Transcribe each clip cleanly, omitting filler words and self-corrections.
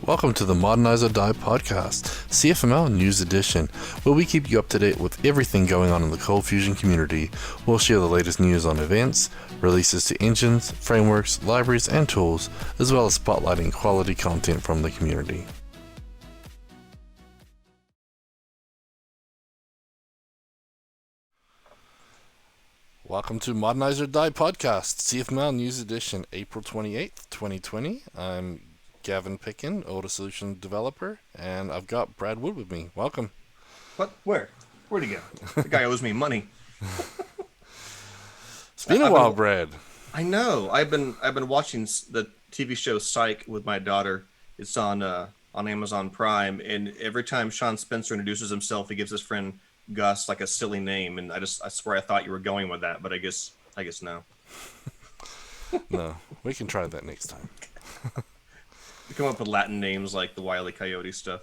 Welcome to the Modernize or Die podcast, CFML News Edition, where we keep you up to date with everything going on in the ColdFusion community. We'll share the latest news on events, releases to engines, frameworks, libraries, and tools, as well as spotlighting quality content from the community. Welcome to Modernize or Die podcast, CFML News Edition, April 28th, 2020. I'm Gavin Pickin, Older Solution Developer, and I've got Brad Wood with me. Welcome. What? Where? Where'd he go? The guy owes me money. It's been a while, Brad. I know. I've been watching the TV show Psych with my daughter. It's on Amazon Prime, and every time Sean Spencer introduces himself, he gives his friend Gus like a silly name, and I swear I thought you were going with that, but I guess no. No, we can try that next time. You come up with Latin names like the Wile E. Coyote stuff.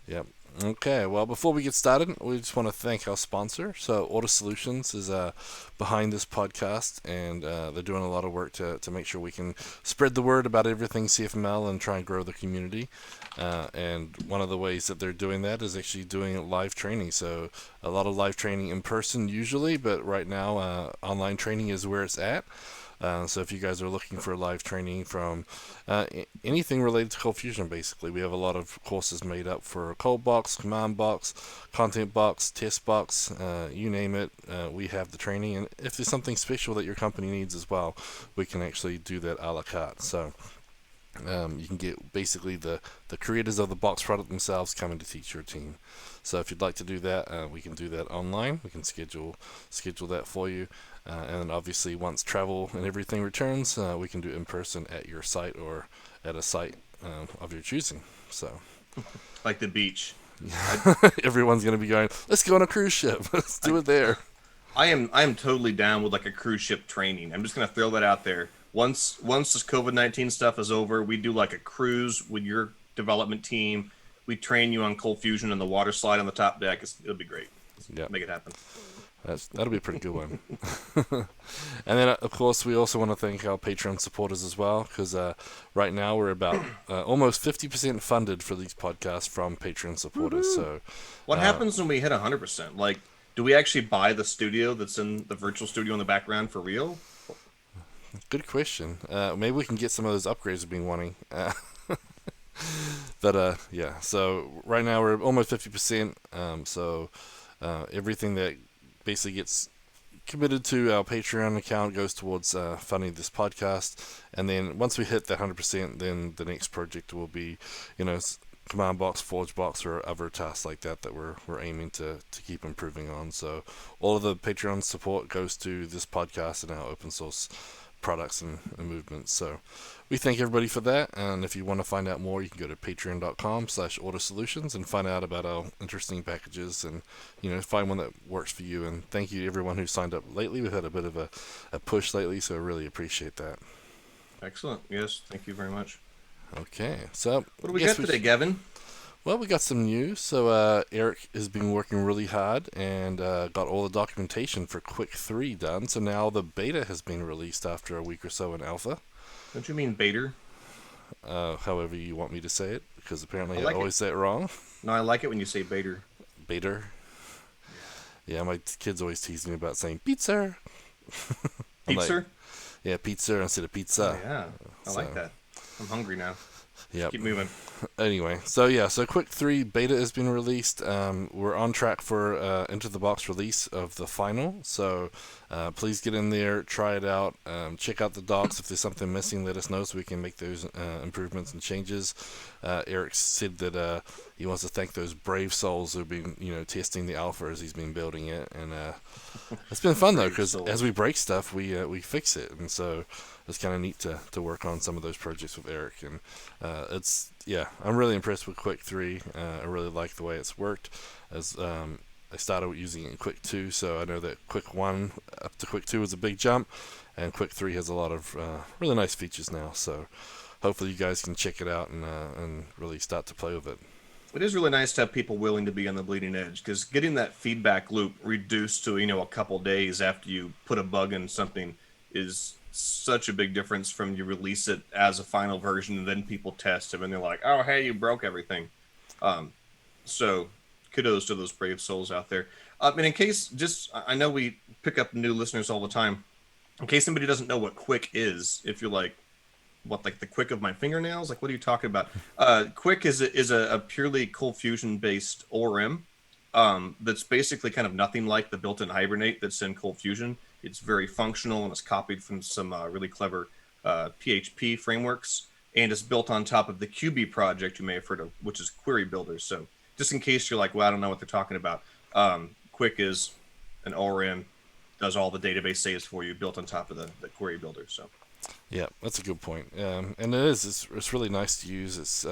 Yep. Okay, well, before we get started, we just want to thank our sponsor. So, Order Solutions is behind this podcast, and they're doing a lot of work to make sure we can spread the word about everything CFML and try and grow the community. And one of the ways that they're doing that is actually doing live training. So, a lot of live training in person usually, but right now, online training is where it's at. So if you guys are looking for live training from anything related to ColdFusion, basically, we have a lot of courses made up for ColdBox, CommandBox, ContentBox, TestBox, you name it, we have the training. And if there's something special that your company needs as well, we can actually do that a la carte. So you can get basically the creators of the box product themselves coming to teach your team. So if you'd like to do that, we can do that online. We can schedule that for you. And obviously, once travel and everything returns, we can do it in person at your site or at a site of your choosing. So, like the beach. Everyone's going to be going, let's go on a cruise ship. Let's do it there. I am totally down with like a cruise ship training. I'm just going to throw that out there. Once this COVID-19 stuff is over, we do like a cruise with your development team. We train you on ColdFusion and the water slide on the top deck. It'll be great. Yeah, make it happen. That'll be a pretty good one. And then, of course, we also want to thank our Patreon supporters as well, because right now we're about almost 50% funded for these podcasts from Patreon supporters. Woo-hoo. So, what happens when we hit 100%? Like, do we actually buy the studio that's in the virtual studio in the background for real? Good question. Maybe we can get some of those upgrades we've been wanting. But yeah, so right now we're almost 50%. So everything that basically gets committed to our Patreon account goes towards funding this podcast. And then once we hit that 100%, then the next project will be, CommandBox, ForgeBox, or other tasks like that we're aiming to keep improving on. So all of the Patreon support goes to this podcast and our open source products and movements. So we thank everybody for that, and if you want to find out more, you can go to patreon.com/ordersolutions and find out about our interesting packages and find one that works for you. And thank you to everyone who signed up lately. We've had a bit of a push lately, so I really appreciate that. Excellent. Yes, thank you very much. Okay, so what do we got today, Gavin? Well, we got some news. So Eric has been working really hard and got all the documentation for Quick 3 done. So now the beta has been released after a week or so in alpha. Don't you mean beta? However you want me to say it, because apparently I always say it wrong. No, I like it when you say beta. Beta? Yeah, my kids always tease me about saying pizza. Pizza? Like, yeah, pizza instead of pizza. Oh, yeah, I like that. I'm hungry now. Yep. Keep moving. Anyway, so Quick 3 beta has been released. We're on track for Into the Box release of the final. So please get in there, try it out, check out the docs. If there's something missing, let us know so we can make those improvements and changes. Eric said that he wants to thank those brave souls who've been testing the alpha as he's been building it, and it's been fun though, because as we break stuff, we fix it, and so it's kind of neat to work on some of those projects with Eric. And I'm really impressed with Quick 3. I really like the way it's worked. As I started using it in Quick 2, so I know that Quick 1 up to Quick 2 was a big jump, and Quick 3 has a lot of really nice features now. So hopefully you guys can check it out and really start to play with it. It is really nice to have people willing to be on the bleeding edge, because getting that feedback loop reduced to a couple days after you put a bug in something is such a big difference from you release it as a final version and then people test them and they're like, oh, hey, you broke everything. So kudos to those brave souls out there. And in case, I know we pick up new listeners all the time. In case somebody doesn't know what Quick is, if you're like, what, like the quick of my fingernails? Like, what are you talking about? Quick is a purely ColdFusion based ORM that's basically kind of nothing like the built-in Hibernate that's in ColdFusion. It's very functional and it's copied from some really clever PHP frameworks, and it's built on top of the QB project you may have heard of, which is Query Builder. So just in case you're like, well, I don't know what they're talking about, Quick is an ORM, does all the database saves for you, built on top of the Query Builder. So. Yeah, that's a good point. And it's really nice to use. It's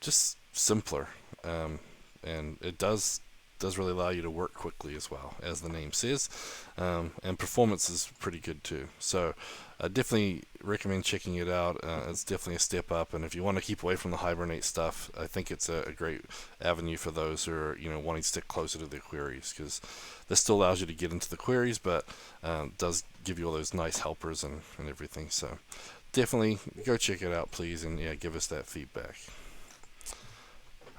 just simpler, and it does really allow you to work quickly as well, as the name says, and performance is pretty good too. So I definitely recommend checking it out. It's definitely a step up, and if you want to keep away from the Hibernate stuff, I think it's a great avenue for those who are wanting to stick closer to their queries, because this still allows you to get into the queries, but does give you all those nice helpers and everything. So definitely go check it out, please, and give us that feedback.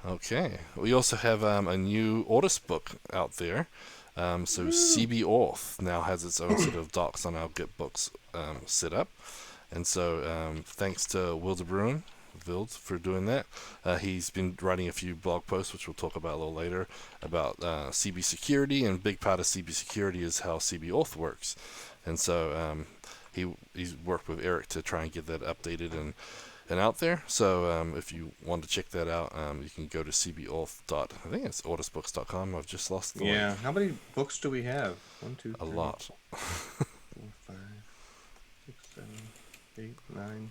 Okay, we also have a new Audis book out there. So CBAuth now has its own sort of docs on our GitBooks set up, and so thanks to Wil De Bruin for doing that. He's been writing a few blog posts, which we'll talk about a little later, about CB security, and a big part of CB security is how CBAuth works. And so he's worked with Eric to try and get that updated and out there. So if you want to check that out, you can go to CBAuth. I think it's audisbooks.com. I've just lost the link. How many books do we have? 1, 2, 3, a lot. 4, 5, 6, 7, 8, 9.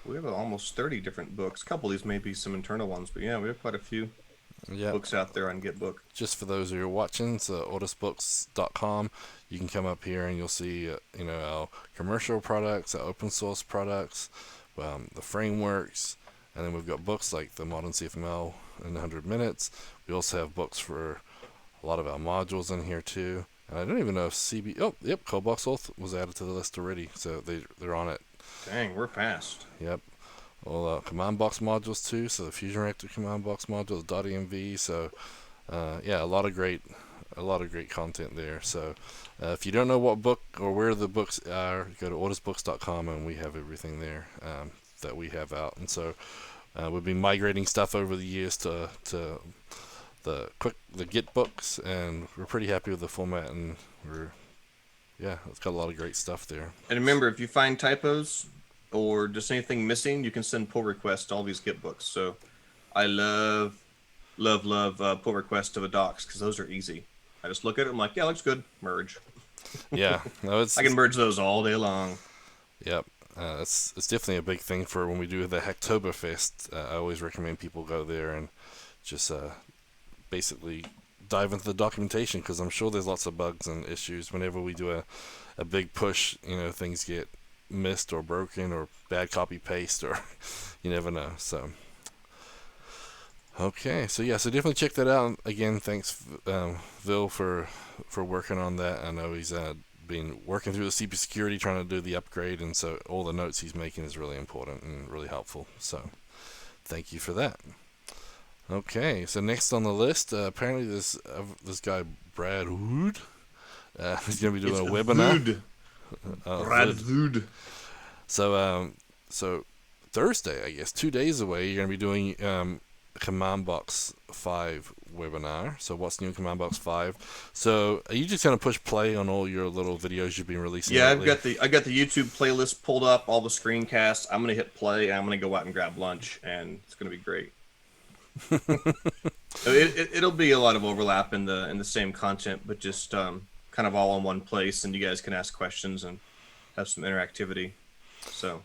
We have almost 30 different books. A couple of these may be some internal ones, but yeah, we have quite a few books out there on GitBook. Just for those who are watching, so audisbooks.com, you can come up here and you'll see our commercial products, our open source products, the frameworks, and then we've got books like the Modern CFML in 100 minutes. We also have books for a lot of our modules in here too. And I don't even know if ColdBox Auth was added to the list already, so they're on it. Dang, we're fast. Yep. Well, CommandBox modules too, so the Fusion Reactor CommandBox modules, .env, so a lot of great content there. So if you don't know what book or where the books are, go to audisbooks.com and we have everything there that we have out. And so we've been migrating stuff over the years to the Git books, and we're pretty happy with the format, and it's got a lot of great stuff there. And remember, if you find typos or just anything missing, you can send pull requests to all these Git books. So I love pull requests to the docs, because those are easy. I just look at it, I'm like, yeah, looks good, merge. Yeah, no, I can merge those all day long. Yep, it's definitely a big thing for when we do the Hacktoberfest. I always recommend people go there and just basically dive into the documentation, because I'm sure there's lots of bugs and issues whenever we do a big push. Things get missed or broken or bad copy paste, or you never know. So okay, so definitely check that out. Again, thanks Vil for working on that. I know he's been working through the CB security, trying to do the upgrade, and so all the notes he's making is really important and really helpful. So thank you for that. Okay, so next on the list, apparently this guy Brad Wood, he's going to be doing a webinar. Brad Wood. So Thursday, I guess, 2 days away, you're going to be doing CommandBox 5 webinar. So what's new in CommandBox 5? So are you just going to push play on all your little videos you've been releasing? Yeah, lately? I got the YouTube playlist pulled up, all the screencasts. I'm going to hit play, and I'm going to go out and grab lunch, and it's going to be great. It'll be a lot of overlap in the same content, but just kind of all in one place, and you guys can ask questions and have some interactivity. So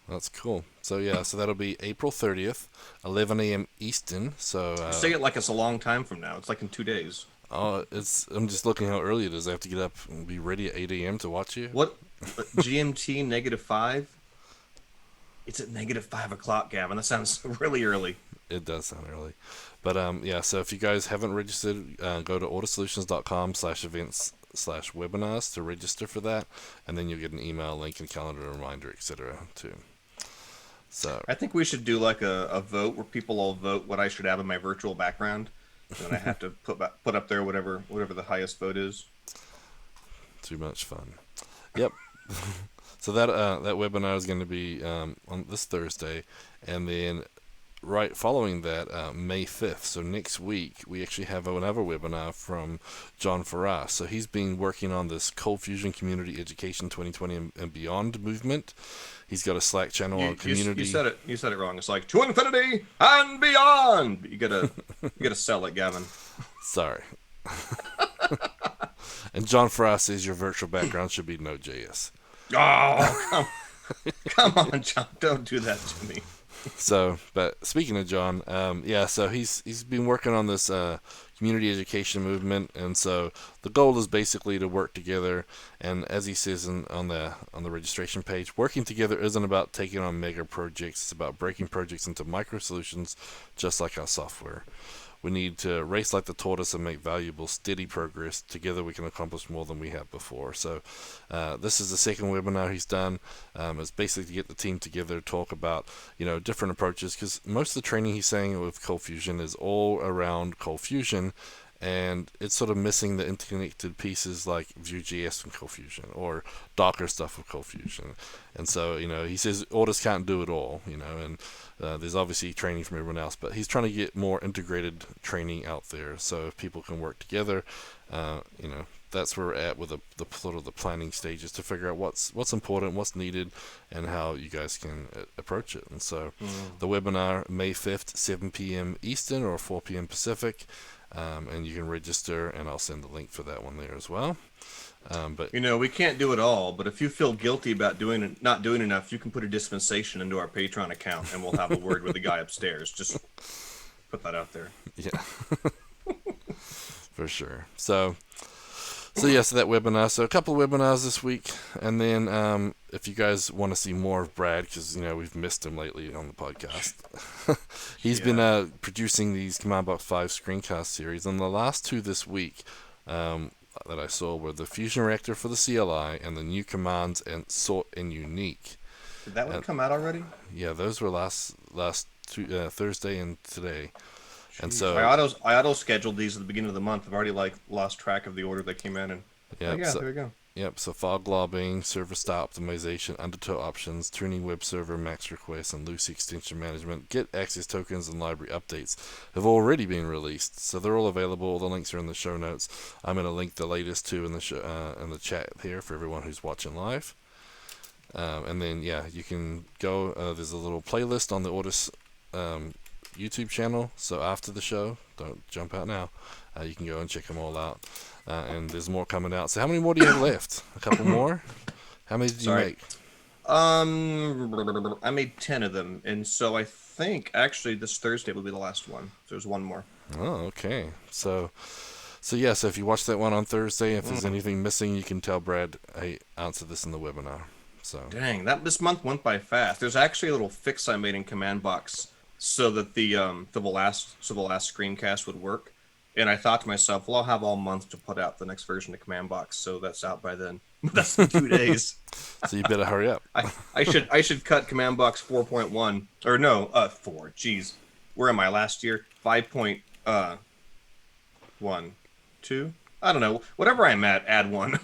that's cool. So so that'll be April 30th, 11 a.m. Eastern. So say it like it's a long time from now. It's like in 2 days. Oh, I'm just looking how early it is. I have to get up and be ready at 8 a.m. to watch you. What? GMT -5? It's at -5 o'clock, Gavin. That sounds really early. It does sound early. But so if you guys haven't registered, go to audisolutions.com/events webinars to register for that, and then you'll get an email link and calendar reminder, etc. too. So I think we should do like a vote where people all vote what I should have in my virtual background, and then I have to put up there whatever the highest vote is. Too much fun. Yep. So that webinar is going to be on this Thursday, and then right following that, May 5th, so next week, we actually have another webinar from John Farrar. So he's been working on this ColdFusion Community Education 2020 and Beyond movement. He's got a Slack channel on community. You said it wrong. It's like to infinity and beyond. You gotta sell it, Gavin. Sorry. And John Farrar says your virtual background should be Node.js. Oh, come on, John! Don't do that to me. So, but speaking of John, so he's been working on this community education movement, and so the goal is basically to work together. And as he says on the registration page, working together isn't about taking on mega projects; it's about breaking projects into micro solutions, just like our software. We need to race like the tortoise and make valuable, steady progress. Together we can accomplish more than we have before. So this is the second webinar he's done. It's basically to get the team together, talk about different approaches, because most of the training he's saying with ColdFusion is all around ColdFusion, and it's sort of missing the interconnected pieces like Vue.js and ColdFusion or Docker stuff with ColdFusion. And so, he says Orders can't do it all, and there's obviously training from everyone else, but he's trying to get more integrated training out there so if people can work together. That's where we're at with the sort of the planning stages to figure out what's important, what's needed, and how you guys can approach it. And so the webinar, May 5th, 7 p.m. Eastern or 4 p.m. Pacific, and you can register, and I'll send the link for that one there as well. But we can't do it all, but if you feel guilty about not doing enough, you can put a dispensation into our Patreon account, and we'll have a word with the guy upstairs. Just put that out there. Yeah, for sure. So that webinar. So a couple of webinars this week, and then if you guys want to see more of Brad, because we've missed him lately on the podcast, he's been producing these CommandBox 5 Screencast series, and the last two this week that I saw were the Fusion Reactor for the CLI and the new commands and sort and unique. Did that one come out already? Yeah, those were last Thursday and today. Jeez. And so I auto scheduled these at the beginning of the month. I've already lost track of the order they came in, and there we go. Yep, so fog lobbing, server style optimization, undertow options, tuning web server max requests, and loose extension management, get access tokens, and library updates have already been released. So they're all available. All the links are in the show notes. I'm going to link the latest two in the chat here for everyone who's watching live. And then, you can go. There's a little playlist on the Ordis YouTube channel. So after the show, don't jump out now. You can go and check them all out. And there's more coming out. So how many more do you have left? A couple more? How many did you make? I made 10 of them, and so I think actually this Thursday will be the last one. There's one more. Oh, okay. So if you watch that one on Thursday, if there's anything missing, you can tell Brad, hey, answer this in the webinar. So dang, this month went by fast. There's actually a little fix I made in CommandBox so that the last screencast would work. And I thought to myself, well, I'll have all month to put out the next version of CommandBox, so that's out by then. That's in 2 days. So you better hurry up. I should cut CommandBox 4.1 or no 4. Jeez, where am I? Last year 5.1, 2. I don't know. Whatever I'm at, add 1.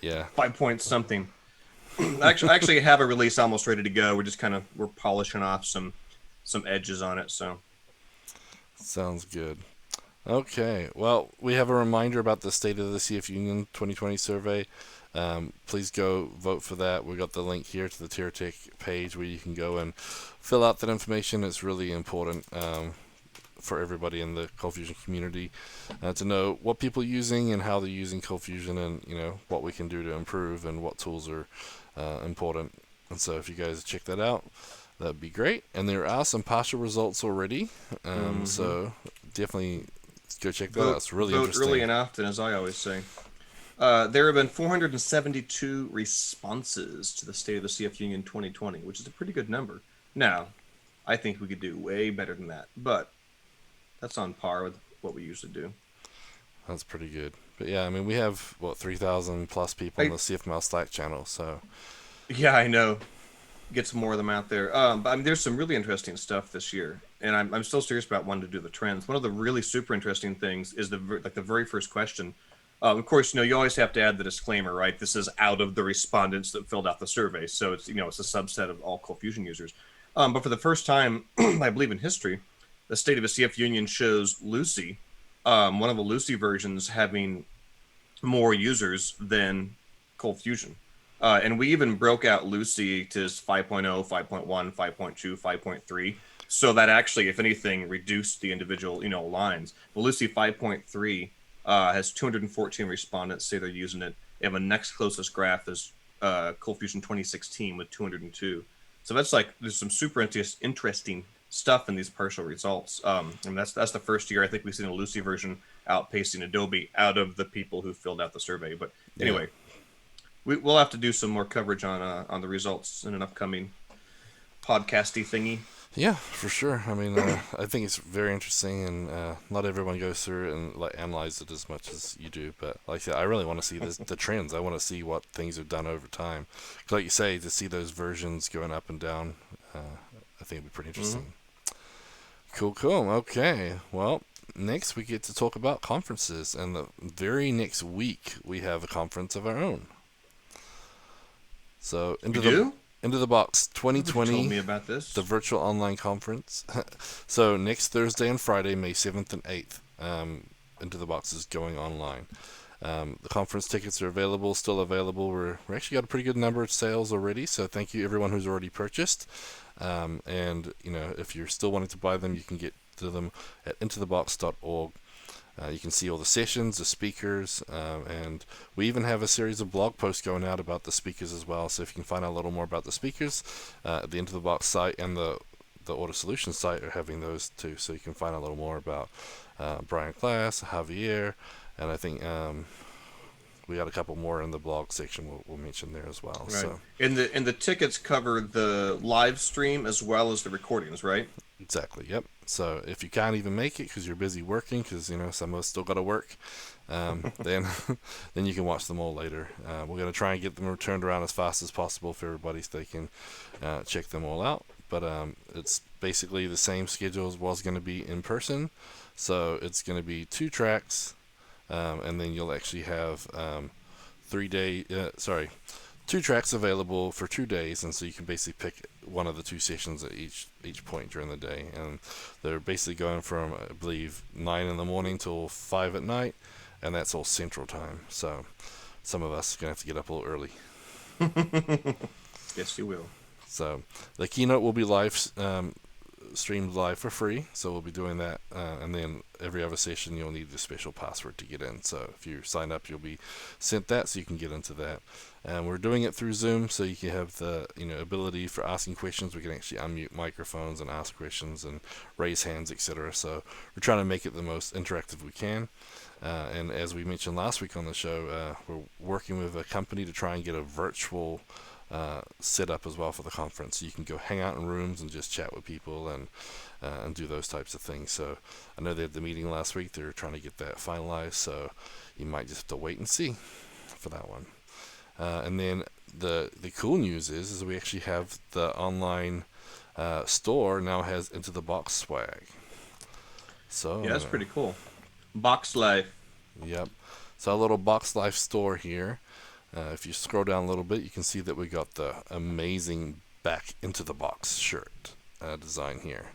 Yeah. 5 point something. Actually, have a release almost ready to go. We're polishing off some edges on it. So. Sounds good. Okay, well, we have a reminder about the State of the CF Union 2020 survey. Please go vote for that. We got the link here to the TierTech page where you can go and fill out that information. It's really important for everybody in the ColdFusion community to know what people are using and how they're using ColdFusion, and what we can do to improve and what tools are important. And so if you guys check that out, that'd be great. And there are some partial results already, so definitely go check that out. It's really interesting. Vote early and often, as I always say. There have been 472 responses to the State of the CF Union 2020, which is a pretty good number. Now, I think we could do way better than that, but that's on par with what we usually do. That's pretty good. But yeah, I mean, we have, 3,000 plus people in I the CFML Slack channel, so Yeah, I know. Get some more of them out there. But I mean, there's some really interesting stuff this year, and I'm still serious about wanting to do the trends. One of the really super interesting things is the very first question. Of course, you always have to add the disclaimer, right? This is out of the respondents that filled out the survey, so it's a subset of all ColdFusion users. But for the first time, I believe in history, the State of a CF Union shows Lucy, one of the Lucy versions having more users than ColdFusion. And we even broke out Lucy to 5.0, 5.1, 5.2, 5.3. So that actually, if anything, reduced the individual, lines. But Lucy 5.3 has 214 respondents say they're using it. And the next closest graph is ColdFusion 2016 with 202. So that's there's some super interesting stuff in these partial results. And that's the first year I think we've seen a Lucy version outpacing Adobe out of the people who filled out the survey. But anyway, we'll have to do some more coverage on the results in an upcoming podcasty thingy. Yeah, for sure. I mean, I think it's very interesting, and not everyone goes through it and analyze it as much as you do. But like I said, I really want to see the trends. I want to see what things have done over time. Like you say, to see those versions going up and down, I think it'd be pretty interesting. Cool. Okay. Well, next we get to talk about conferences, and the very next week we have a conference of our own. So Into the Box 2020. Told me about this. The virtual online conference. So next Thursday and Friday, May 7th and 8th, Into the Box is going online. The conference tickets are still available. We're actually got a pretty good number of sales already, so thank you everyone who's already purchased. And if you're still wanting to buy them, you can get to them at intothebox.org. You can see all the sessions, the speakers, and we even have a series of blog posts going out about the speakers as well. So if you can find out a little more about the speakers, the Into the Box site and the Auto Solutions site are having those too. So you can find out a little more about Brian Class, Javier, and I think we got a couple more in the blog section we'll mention there as well. Right. So and the tickets cover the live stream as well as the recordings, right? Exactly. Yep. So if you can't even make it because you're busy working, because some of us still got to work, then you can watch them all later. We're going to try and get them turned around as fast as possible for everybody so they can check them all out. But it's basically the same schedule as was going to be in person. So it's going to be 2 tracks, and then you'll actually have 2 tracks available for 2 days, and so you can basically pick one of the 2 sessions at each point during the day, and they're basically going from, I believe, 9 in the morning till 5 at night, and that's all Central Time. So some of us are gonna have to get up a little early. Yes, you will. So the keynote will be streamed live for free, so we'll be doing that, and then every other session you'll need a special password to get in. So if you sign up, you'll be sent that so you can get into that. And we're doing it through Zoom, so you can have the ability for asking questions. We can actually unmute microphones and ask questions and raise hands, etc. So we're trying to make it the most interactive we can. And as we mentioned last week on the show, we're working with a company to try and get a virtual set up as well for the conference, so you can go hang out in rooms and just chat with people and do those types of things. So I know they had the meeting last week. They're trying to get that finalized, so you might just have to wait and see for that one. And then the cool news is we actually have the online store now has Into the Box swag. So yeah, that's pretty cool. Box Life. Yep. So a little Box Life store here. If you scroll down a little bit, you can see that we got the amazing Back Into the Box shirt design here.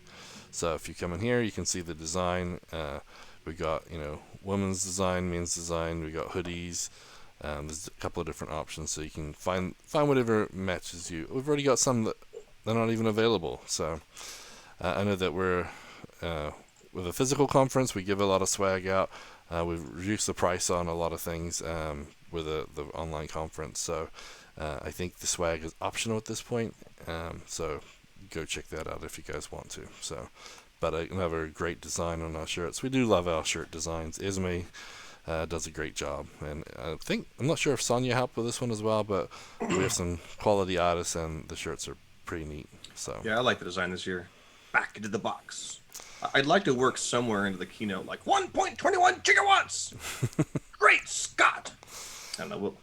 So if you come in here, you can see the design. We got women's design, men's design. We got hoodies. There's a couple of different options, so you can find whatever matches you. We've already got some that they're not even available. So I know that we're with a physical conference, we give a lot of swag out. We've reduced the price on a lot of things with the online conference. So I think the swag is optional at this point. So go check that out if you guys want to. So, but another great design on our shirts. We do love our shirt designs. Esme does a great job, and I'm not sure if Sonia helped with this one as well, but we have some quality artists, and the shirts are pretty neat. So yeah, I like the design this year. Back Into the Box. I'd like to work somewhere into the keynote, like 1.21 gigawatts. Great Scott! I don't know. We'll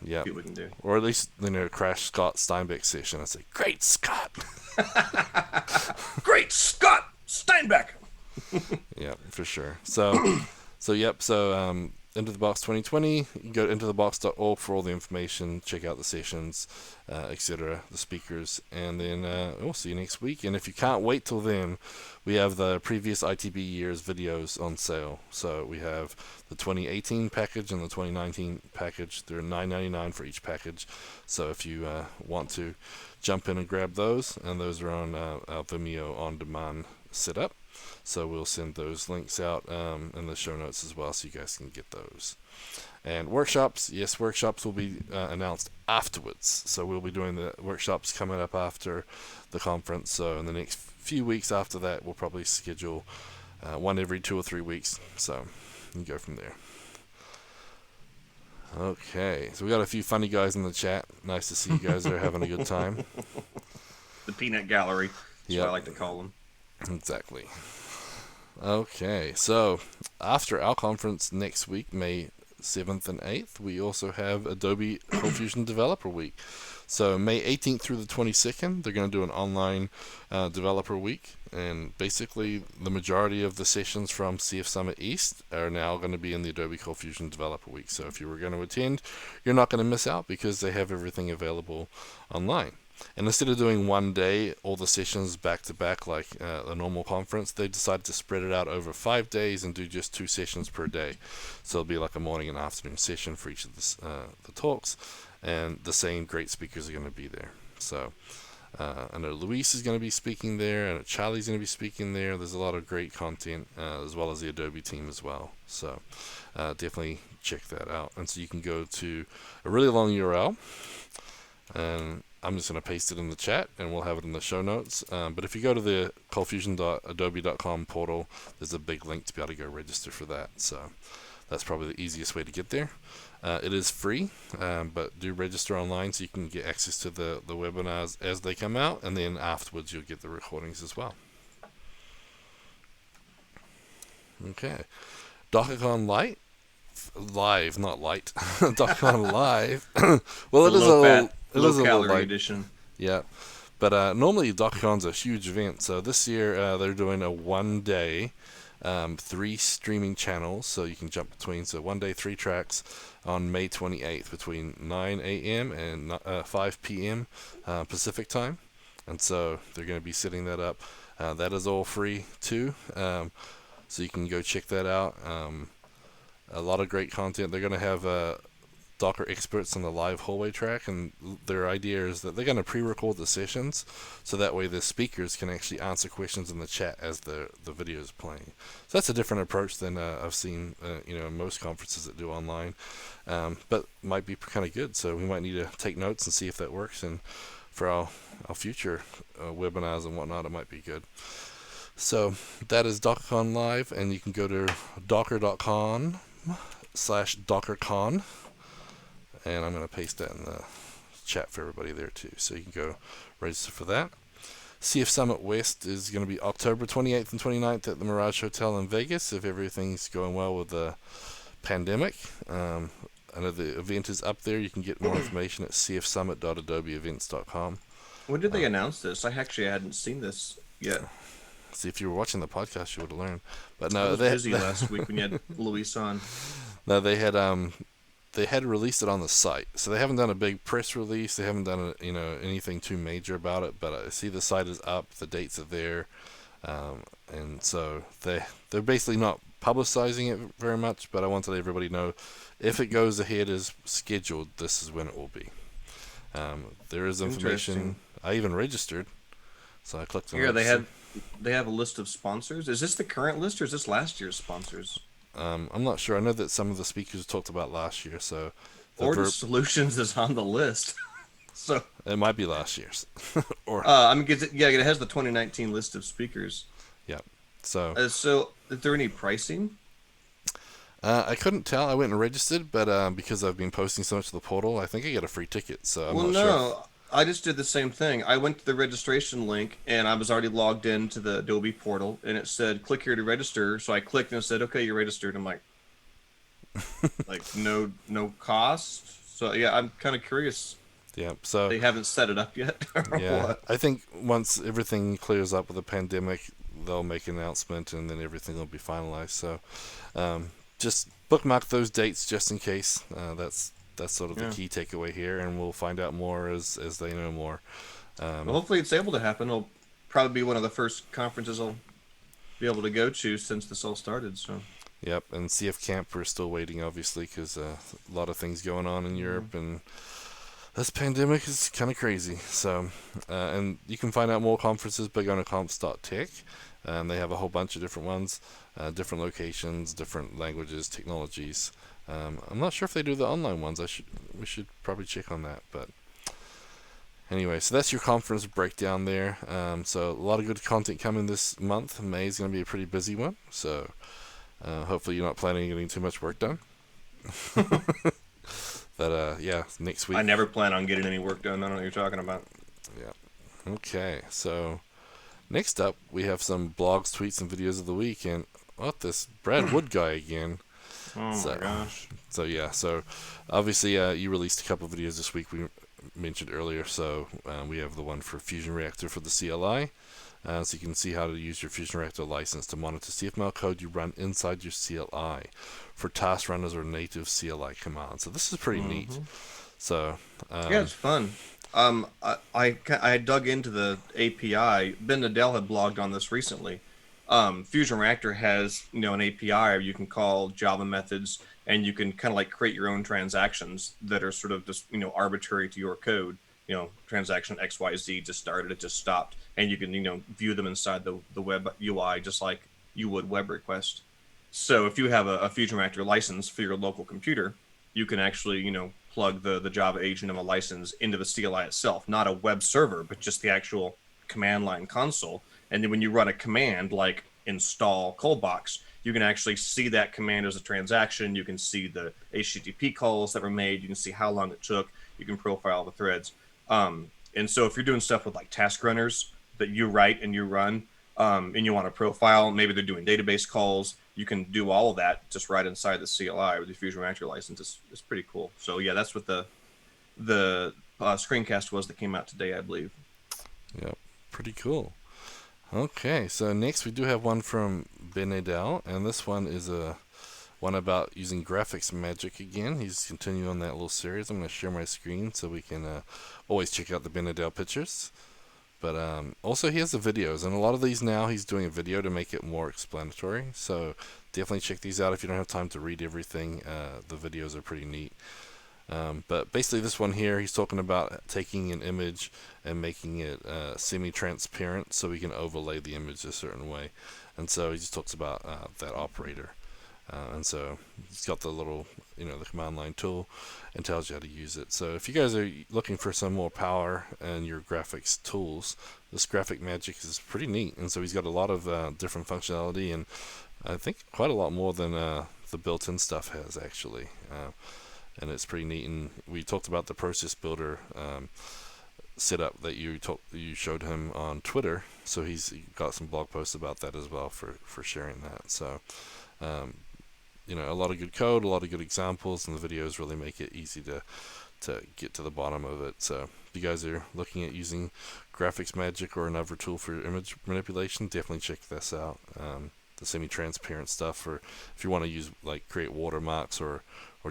Yeah. see what we can do. Or at least, crash Scott Steinbeck session and say, "Great Scott!" Great Scott Steinbeck! Yeah, for sure. So, Into the Box 2020, you can go to intothebox.org for all the information, check out the sessions, etc., the speakers, and then we'll see you next week. And if you can't wait till then, we have the previous ITB year's videos on sale. So we have the 2018 package and the 2019 package. They're $9.99 for each package. So if you want to jump in and grab those, and those are on our Vimeo on demand setup. So we'll send those links out in the show notes as well, so you guys can get those. And workshops, yes, workshops will be announced afterwards. So we'll be doing the workshops coming up after the conference. So in the next few weeks after that, we'll probably schedule one every 2 or 3 weeks. So you can go from there. Okay, so we got a few funny guys in the chat. Nice to see you guys are having a good time. The peanut gallery. That's what I like to call them. Exactly. Okay, so after our conference next week, May 7th and 8th, we also have Adobe ColdFusion Developer Week. So May 18th through the 22nd, they're going to do an online developer week, and basically the majority of the sessions from CF Summit East are now going to be in the Adobe ColdFusion Developer Week. So if you were going to attend, you're not going to miss out because they have everything available online. And instead of doing one day, all the sessions back to back like a normal conference, they decided to spread it out over 5 days and do just 2 sessions per day. So it'll be like a morning and afternoon session for each of the talks, and the same great speakers are going to be there. So I know Luis is going to be speaking there, and Charlie's going to be speaking there. There's a lot of great content, as well as the Adobe team as well. So definitely check that out. And so you can go to a really long URL, and I'm just going to paste it in the chat, and we'll have it in the show notes. But if you go to the coldfusion.adobe.com portal, there's a big link to be able to go register for that. So that's probably the easiest way to get there. It is free, but do register online so you can get access to the webinars as they come out, and then afterwards you'll get the recordings as well. Okay. DockerCon Live, not light. DockerCon Live. Well, it is a low-calorie edition. Yeah, but normally DockerCon's a huge event. So this year they're doing a 1 day, 3 streaming channels, so you can jump between. So 1 day, 3 tracks on May 28th between 9 a.m. and 5 p.m. Pacific time, and so they're going to be setting that up. That is all free too, so you can go check that out. A lot of great content. They're going to have Docker experts on the live hallway track, and their idea is that they're going to pre-record the sessions, so that way the speakers can actually answer questions in the chat as the video is playing. So that's a different approach than I've seen most conferences that do online, but might be kind of good. So we might need to take notes and see if that works, and for our future webinars and whatnot, it might be good. So that is DockerCon Live, and you can go to docker.com/DockerCon, and I'm going to paste that in the chat for everybody there too, so you can go register for that. CF Summit West is going to be October 28th and 29th at the Mirage Hotel in Vegas, if everything's going well with the pandemic. I know the event is up there. You can get more information at cfsummit.adobeevents.com. When did they announce this? I hadn't seen this yet. See, if you were watching the podcast, you would have learned. But no, I was busy last week when you had Luis on. No, they had released it on the site, so they haven't done a big press release. They haven't done anything too major about it. But I see the site is up, the dates are there, and so they're basically not publicizing it very much. But I want to let everybody know, if it goes ahead as scheduled, this is when it will be. There is information. I even registered, so I clicked on it. Here they have a list of sponsors. Is this the current list, or is this last year's sponsors? I'm not sure. I know that some of the speakers talked about last year, so Order Solutions is on the list, so it might be last year's. Or it has the 2019 list of speakers. Yeah. So is there any pricing? I couldn't tell. I went and registered, but because I've been posting so much to the portal, I think I get a free ticket. So I'm not sure. I just did the same thing. I went to the registration link and I was already logged into the Adobe portal and it said click here to register. So I clicked and it said, okay, you're registered. I'm like no cost. So yeah, I'm kind of curious. Yeah. So They haven't set it up yet or yeah, what? I think once everything clears up with the pandemic, they'll make an announcement and then everything will be finalized. So just bookmark those dates just in case. That's sort of the Yeah. key takeaway here, and we'll find out more as they know more. Well, Um, hopefully it's able to happen. It'll probably be one of the first conferences I'll be able to go to since this all started. So yep, and CF Camp we're still waiting, obviously, because a lot of things going on in Europe, and this pandemic is kind of crazy. So, and you can find out more conferences by going to comps.tech. They have a whole bunch of different ones, different locations, different languages, technologies. I'm not sure if they do the online ones. We should probably check on that. But anyway, so that's your conference breakdown there. So a lot of good content coming this month. May is going to be a pretty busy one. So hopefully you're not planning on getting too much work done. But yeah, next week. I never plan on getting any work done. I don't know what you're talking about. Yeah. Okay. So next up, we have some blogs, tweets, and videos of the week, and this Brad Wood guy again. Oh So, my gosh. so yeah, so obviously you released a couple of videos this week we mentioned earlier. So we have the one for Fusion Reactor for the CLI. So you can see how to use your Fusion Reactor license to monitor CFML code you run inside your CLI for task runners or native CLI commands. So this is pretty neat. So Yeah, it's fun. I dug into the API. Ben Nadell had blogged on this recently. Fusion Reactor has an API where you can call Java methods and you can kind of like create your own transactions that are sort of just arbitrary to your code. Transaction XYZ just started, it just stopped, and you can view them inside the web UI just like you would web request. So if you have a Fusion Reactor license for your local computer, you can actually plug the Java agent of a license into the CLI itself, not a web server, but just the actual command line console. And then when you run a command like install ColdBox, you can actually see that command as a transaction. You can see the HTTP calls that were made. You can see how long it took. You can profile the threads. And so if you're doing stuff with like task runners that you write and you run, and you want to profile, maybe they're doing database calls, you can do all of that just right inside the CLI with the Fusion Reactor license. It's pretty cool. So yeah, that's what the screencast was that came out today, I believe. yep, pretty cool. Okay, so next we do have one from Ben Adel, and this one is a one about using graphics magic again. He's continuing on that little series. I'm going to share my screen so we can always check out the Ben Adel pictures. But also he has the videos, and a lot of these now he's doing a video to make it more explanatory. So definitely check these out if you don't have time to read everything. The videos are pretty neat. But basically this one here, he's talking about taking an image and making it semi-transparent so we can overlay the image a certain way. And so he just talks about that operator. And so he's got the little, the command line tool and tells you how to use it. So if you guys are looking for some more power in your graphics tools, this graphic magic is pretty neat. And so he's got a lot of different functionality, and I think quite a lot more than the built-in stuff has actually. And it's pretty neat. And we talked about the process builder setup that you showed him on Twitter. So he's got some blog posts about that as well for sharing that. So a lot of good code, a lot of good examples, and the videos really make it easy to get to the bottom of it. So if you guys are looking at using graphics magic or another tool for image manipulation, definitely check this out. The semi-transparent stuff, or if you want to use like create watermarks or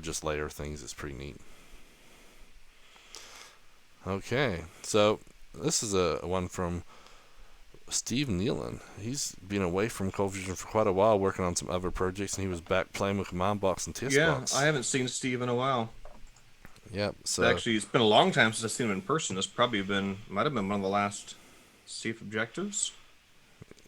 just layer things, it's pretty neat. Okay, so this is a one from Steve Nealon. He's been away from ColdFusion for quite a while, working on some other projects, and he was back playing with CommandBox and TestBox. Yeah, I haven't seen Steve in a while. Yep. So Actually, it's been a long time since I've seen him in person. This might have been one of the last CF objectives.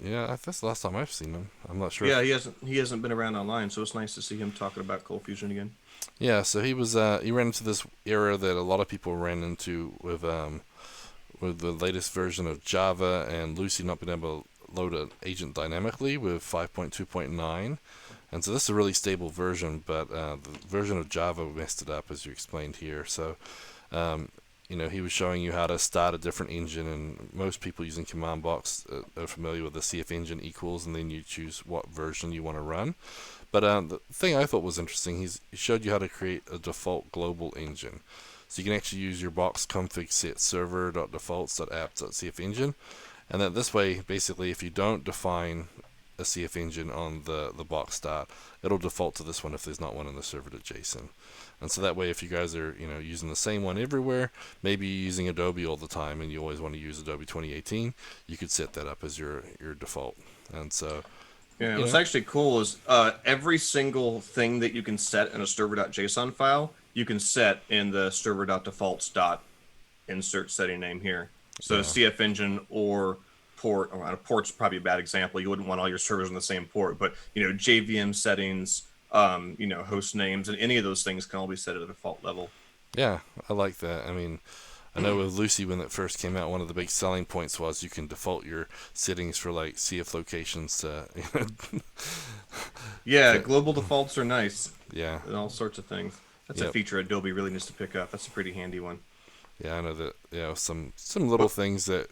yeah, that's the last time I've seen him. I'm not sure. Yeah, he hasn't been around online, so it's nice to see him talking about ColdFusion again. Yeah, so he ran into this era that a lot of people ran into with the latest version of Java and Lucy not being able to load an agent dynamically with 5.2.9. And so this is a really stable version, but the version of Java messed it up, as you explained here. So, he was showing you how to start a different engine, and most people using CommandBox are familiar with the CF engine equals, and then you choose what version you want to run. But the thing I thought was interesting, he showed you how to create a default global engine. So you can actually use your box config set server.defaults.apps.cf engine, and then this way, basically, if you don't define a CF engine on the box start, it'll default to this one if there's not one in the server.json. And so that way, if you guys are using the same one everywhere, maybe you're using Adobe all the time and you always want to use Adobe 2018, you could set that up as your default. And so yeah, what's actually cool is every single thing that you can set in a server.json file, you can set in the server.defaults.insert setting name here. So CF engine or port, port's probably a bad example. You wouldn't want all your servers on the same port, but JVM settings, host names, and any of those things can all be set at a default level. Yeah, I like that. I mean, I know with Lucy, when it first came out, one of the big selling points was you can default your settings for like CF locations to. Yeah, global defaults are nice. Yeah. And all sorts of things. That's a feature Adobe really needs to pick up. That's a pretty handy one. Yeah, I know that. Some little things that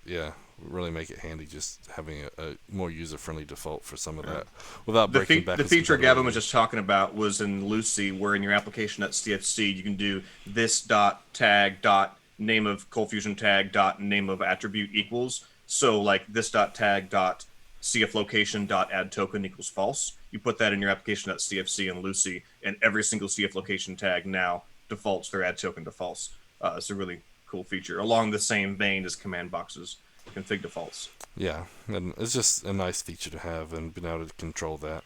really make it handy, just having a more user-friendly default for some of that without breaking back. The feature Gavin was just talking about was in Lucy, where in your application.cfc you can do this dot tag dot name of ColdFusion tag dot name of attribute equals. So like this dot tag dot CF location dot add token equals false. You put that in your application.cfc in Lucy, and every single CF location tag now defaults their add token to false. It's a really cool feature, along the same vein as CommandBox's config defaults. Yeah, and it's just a nice feature to have, and being able to control that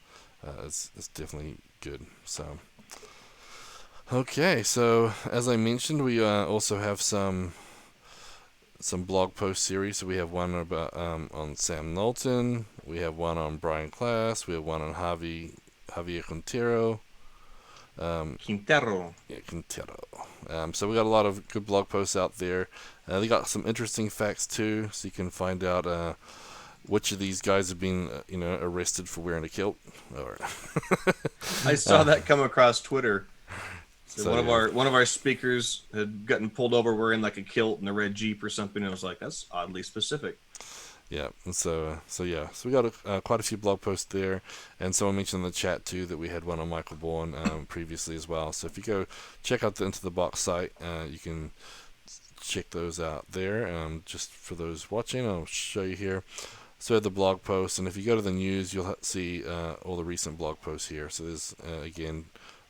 it's definitely good. So, okay, so as I mentioned, we also have some blog post series. So we have one about on Sam Knowlton, we have one on Brian Class, we have one on Javier Quintero. Quintero. Yeah, Quintero. So we got a lot of good blog posts out there. They got some interesting facts too, so you can find out which of these guys have been arrested for wearing a kilt. Or I saw that come across Twitter. So one of our speakers had gotten pulled over wearing like a kilt and a red Jeep or something, and I was like, that's oddly specific. Yeah, and so we got quite a few blog posts there, and someone mentioned in the chat too that we had one on Michael Bourne previously as well. So if you go check out the Into the Box site, you can check those out there. Just for those watching, I'll show you here. So the blog posts, and if you go to the news, you'll see all the recent blog posts here. So there's again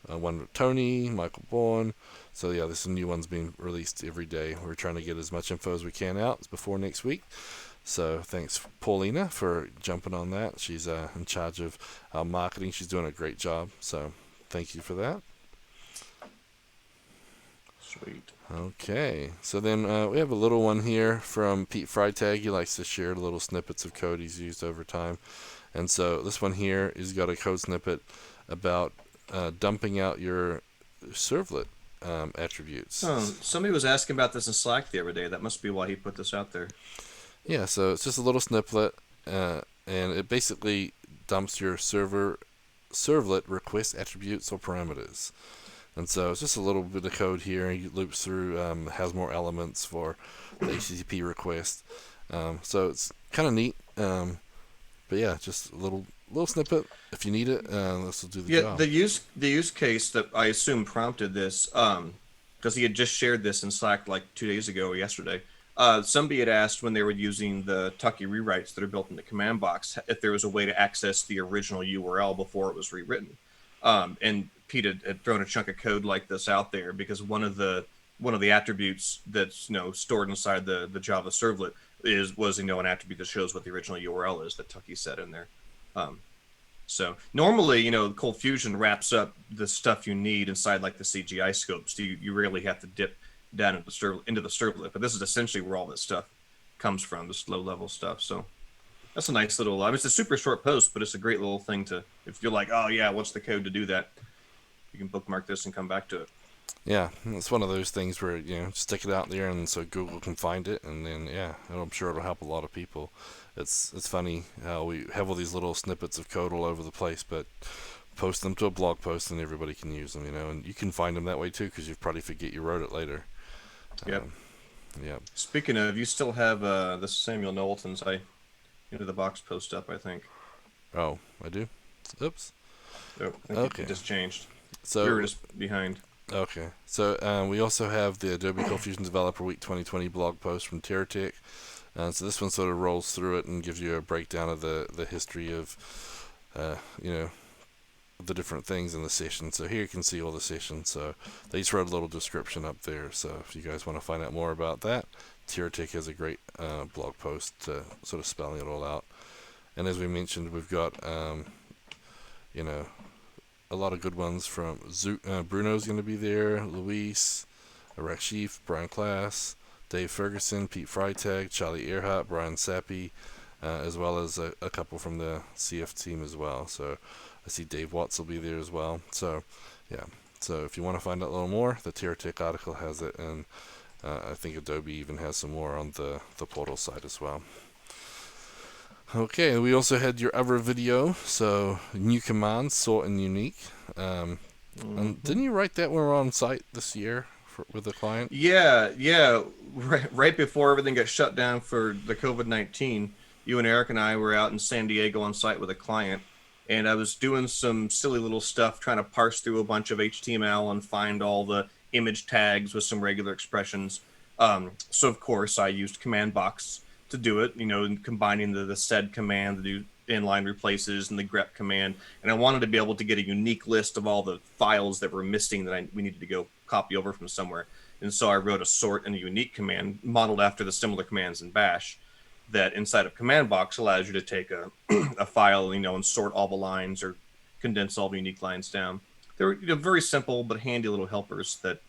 one with Tony, Michael Bourne. So yeah, there's some new ones being released every day. We're trying to get as much info as we can out before next week. So thanks, Paulina, for jumping on that. She's in charge of our marketing. She's doing a great job. So thank you for that. Sweet. Okay. So then we have a little one here from Pete Freitag. He likes to share little snippets of code he's used over time. And so this one here has got a code snippet about dumping out your servlet attributes. Oh, somebody was asking about this in Slack the other day. That must be why he put this out there. Yeah, so it's just a little snippet, and it basically dumps your servlet request attributes or parameters. And so it's just a little bit of code here. He loops through, has more elements for the HTTP request. So it's kind of neat. But yeah, just a little snippet. If you need it, this will do the job. The use case that I assume prompted this, because he had just shared this in Slack like 2 days ago or yesterday. Somebody had asked when they were using the Tucky rewrites that are built into CommandBox if there was a way to access the original URL before it was rewritten. And Pete had thrown a chunk of code like this out there because one of the attributes that's stored inside the Java servlet was an attribute that shows what the original URL is that Tucky set in there. So normally ColdFusion wraps up the stuff you need inside like the CGI scopes. You rarely have to dip down into the servlet, but this is essentially where all this stuff comes from, this low-level stuff. So that's a nice little. It's a super short post, but it's a great little thing to. If you're like, oh yeah, what's the code to do that? You can bookmark this and come back to it. Yeah, it's one of those things where stick it out there, and so Google can find it, and then I'm sure it'll help a lot of people. It's funny how we have all these little snippets of code all over the place, but post them to a blog post and everybody can use them, and you can find them that way too because you probably forget you wrote it later. Yep. Yeah. Speaking of, you still have the Samuel Knowlton's into the box post up, I think. Oh, I do. Oops. Oh, I think it Okay. just changed. We were So just behind. okay. So we also have the Adobe ColdFusion Developer Week 2020 blog post from TerraTech. So this one sort of rolls through it and gives you a breakdown of the history of, you know, the different things in the session. So here you can see all the sessions. So they just wrote a little description up there. So if you guys want to find out more about that, TerraTech has a great blog post sort of spelling it all out. And as we mentioned, we've got, you know, a lot of good ones from Bruno's going to be there, Luis, Rashif, Brian Class, Dave Ferguson, Pete Freitag, Charlie Earhart, Brian Sappi, as well as a couple from the CF team as well. So I see Dave Watts will be there as well. So yeah. So if you want to find out a little more, the TerraTech article has it, and I think Adobe even has some more on the portal site as well. Okay, we also had your other video, so new commands, sort and unique. And didn't you write that when we were on site this year with the client? Yeah. Right before everything got shut down for the COVID-19, you and Eric and I were out in San Diego on site with a client, and I was doing some silly little stuff trying to parse through a bunch of HTML and find all the image tags with some regular expressions. So of course I used CommandBox to do it, and combining the sed command, the do inline replaces, and the grep command. And I wanted to be able to get a unique list of all the files that were missing that we needed to go copy over from somewhere. And so I wrote a sort and a unique command modeled after the similar commands in Bash that inside of CommandBox allows you to take a, a file, and sort all the lines or condense all the unique lines down. They're very simple but handy little helpers that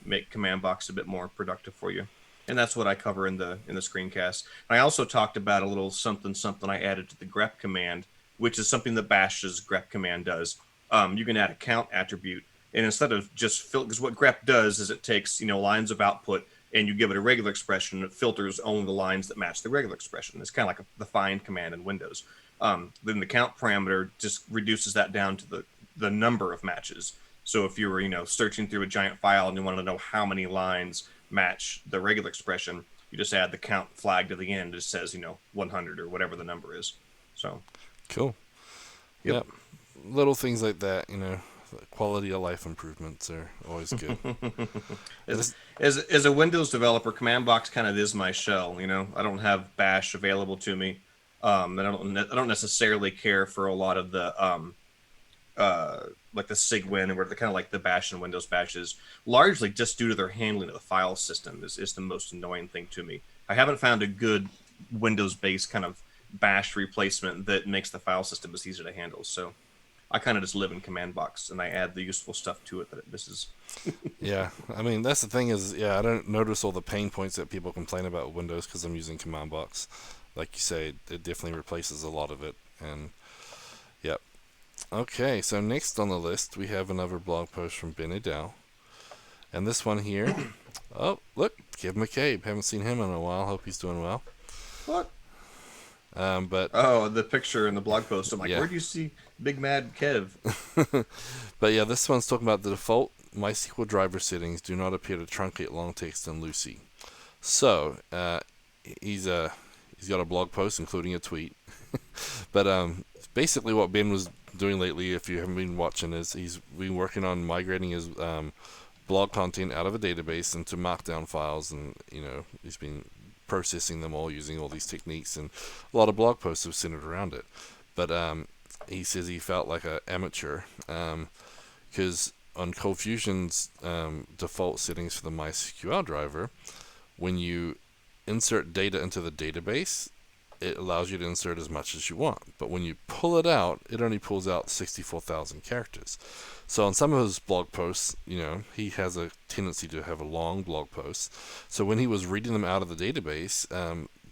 make CommandBox a bit more productive for you. And that's what I cover in the screencast. And I also talked about a little something I added to the grep command, which is something that Bash's grep command does. You can add a count attribute, and instead of just because what grep does is it takes lines of output and you give it a regular expression, and it filters only the lines that match the regular expression. It's kind of like the find command in Windows. Then the count parameter just reduces that down to the number of matches. So if you were searching through a giant file and you want to know how many lines match the regular expression, you just add the count flag to the end. It says 100 or whatever the number is. So Cool. yep. Yeah. Little things like that, quality of life improvements are always good. As a Windows developer, CommandBox kind of is my shell. I don't have Bash available to me. And I don't necessarily care for a lot of the like the Sigwin, where they're kind of like the Bash and Windows bashes, largely just due to their handling of the file system is the most annoying thing to me. I haven't found a good Windows-based kind of Bash replacement that makes the file system as easy to handle. So I kind of just live in CommandBox and I add the useful stuff to it that it misses. Yeah, I mean that's the thing is, I don't notice all the pain points that people complain about with Windows because I'm using CommandBox. Like you say, it definitely replaces a lot of it, and yep. Okay, so next on the list we have another blog post from Ben Adele, and this one here. Oh, look, Kev McCabe. Haven't seen him in a while. Hope he's doing well. What? But the picture in the blog post. I'm like, Yeah. where do you see Big Mad Kev? But yeah, this one's talking about the default MySQL driver settings do not appear to truncate long text in Lucy. So he's got a blog post including a tweet. But basically what Ben was doing lately, if you haven't been watching, is he's been working on migrating his blog content out of a database into markdown files, and he's been processing them all using all these techniques, and a lot of blog posts have centered around it. But he says he felt like an amateur because on ColdFusion's default settings for the MySQL driver, when you insert data into the database, it allows you to insert as much as you want. But when you pull it out, it only pulls out 64,000 characters. So on some of his blog posts, he has a tendency to have a long blog post. So when he was reading them out of the database,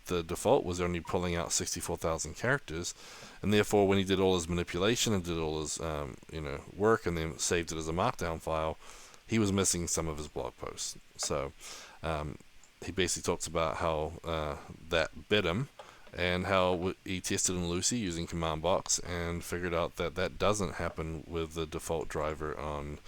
the default was only pulling out 64,000 characters. And therefore, when he did all his manipulation and did all his work and then saved it as a markdown file, he was missing some of his blog posts. So he basically talks about how that bit him, and how he tested in Lucy using CommandBox and figured out that that doesn't happen with the default driver on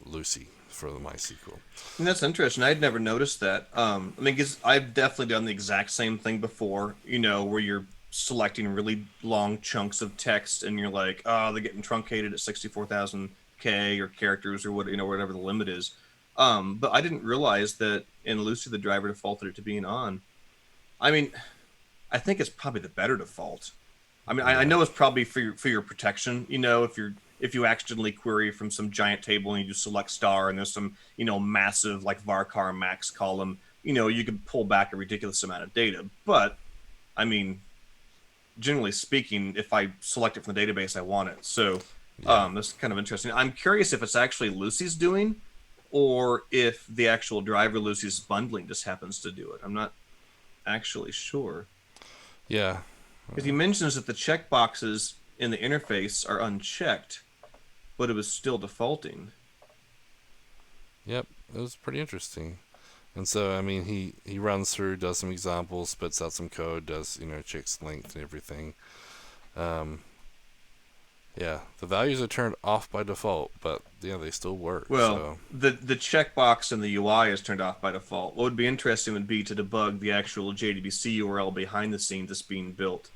Lucy. for the MySQL. And that's interesting. I'd never noticed that. I mean, 'cause I've definitely done the exact same thing before, where you're selecting really long chunks of text and you're like, oh, they're getting truncated at 64,000 K or characters or whatever the limit is. But I didn't realize that in Lucy, the driver defaulted it to being on. I mean, I think it's probably the better default. I mean, I know it's probably for your protection. If you accidentally query from some giant table and you just select star and there's some massive like varchar max column, you can pull back a ridiculous amount of data. But I mean, generally speaking, if I select it from the database, I want it. So that's kind of interesting. I'm curious if it's actually Lucy's doing, or if the actual driver Lucy's bundling just happens to do it. I'm not actually sure. Yeah. Because he mentions that the checkboxes in the interface are unchecked, but it was still defaulting. Yep, it was pretty interesting. And so, I mean, he runs through, does some examples, spits out some code, does, checks length and everything. Yeah, the values are turned off by default, but, they still work. Well, so. the checkbox in the UI is turned off by default. What would be interesting would be to debug the actual JDBC URL behind the scenes that's being built.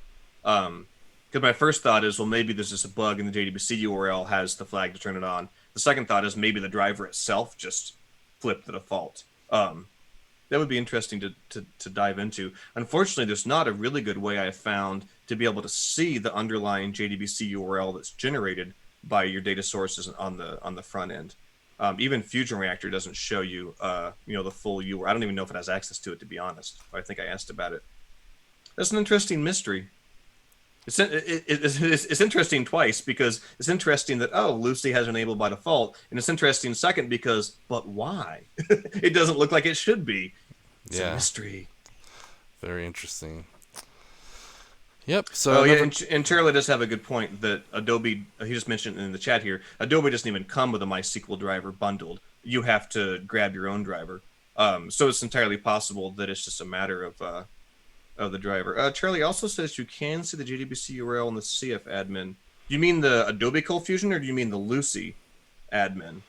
Because my first thought is, well, maybe there's just a bug in the JDBC URL has the flag to turn it on. The second thought is maybe the driver itself just flipped the default. That would be interesting to dive into. Unfortunately, there's not a really good way I found to be able to see the underlying JDBC URL that's generated by your data sources on the front end. Even Fusion Reactor doesn't show you, the full URL. I don't even know if it has access to it, to be honest. I think I asked about it. That's an interesting mystery. It's interesting twice, because it's interesting that, Lucy has enabled by default, and it's interesting second because, but why? It doesn't look like it should be. It's a mystery. Very interesting. Yep. So and Charlie does have a good point that Adobe, he just mentioned in the chat here, Adobe doesn't even come with a MySQL driver bundled. You have to grab your own driver. So it's entirely possible that it's just a matter of the driver. Charlie also says you can see the JDBC URL in the CF admin. Do you mean the Adobe ColdFusion, or do you mean the Lucy admin?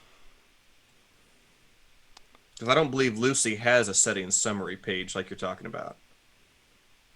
Because I don't believe Lucy has a settings summary page like you're talking about.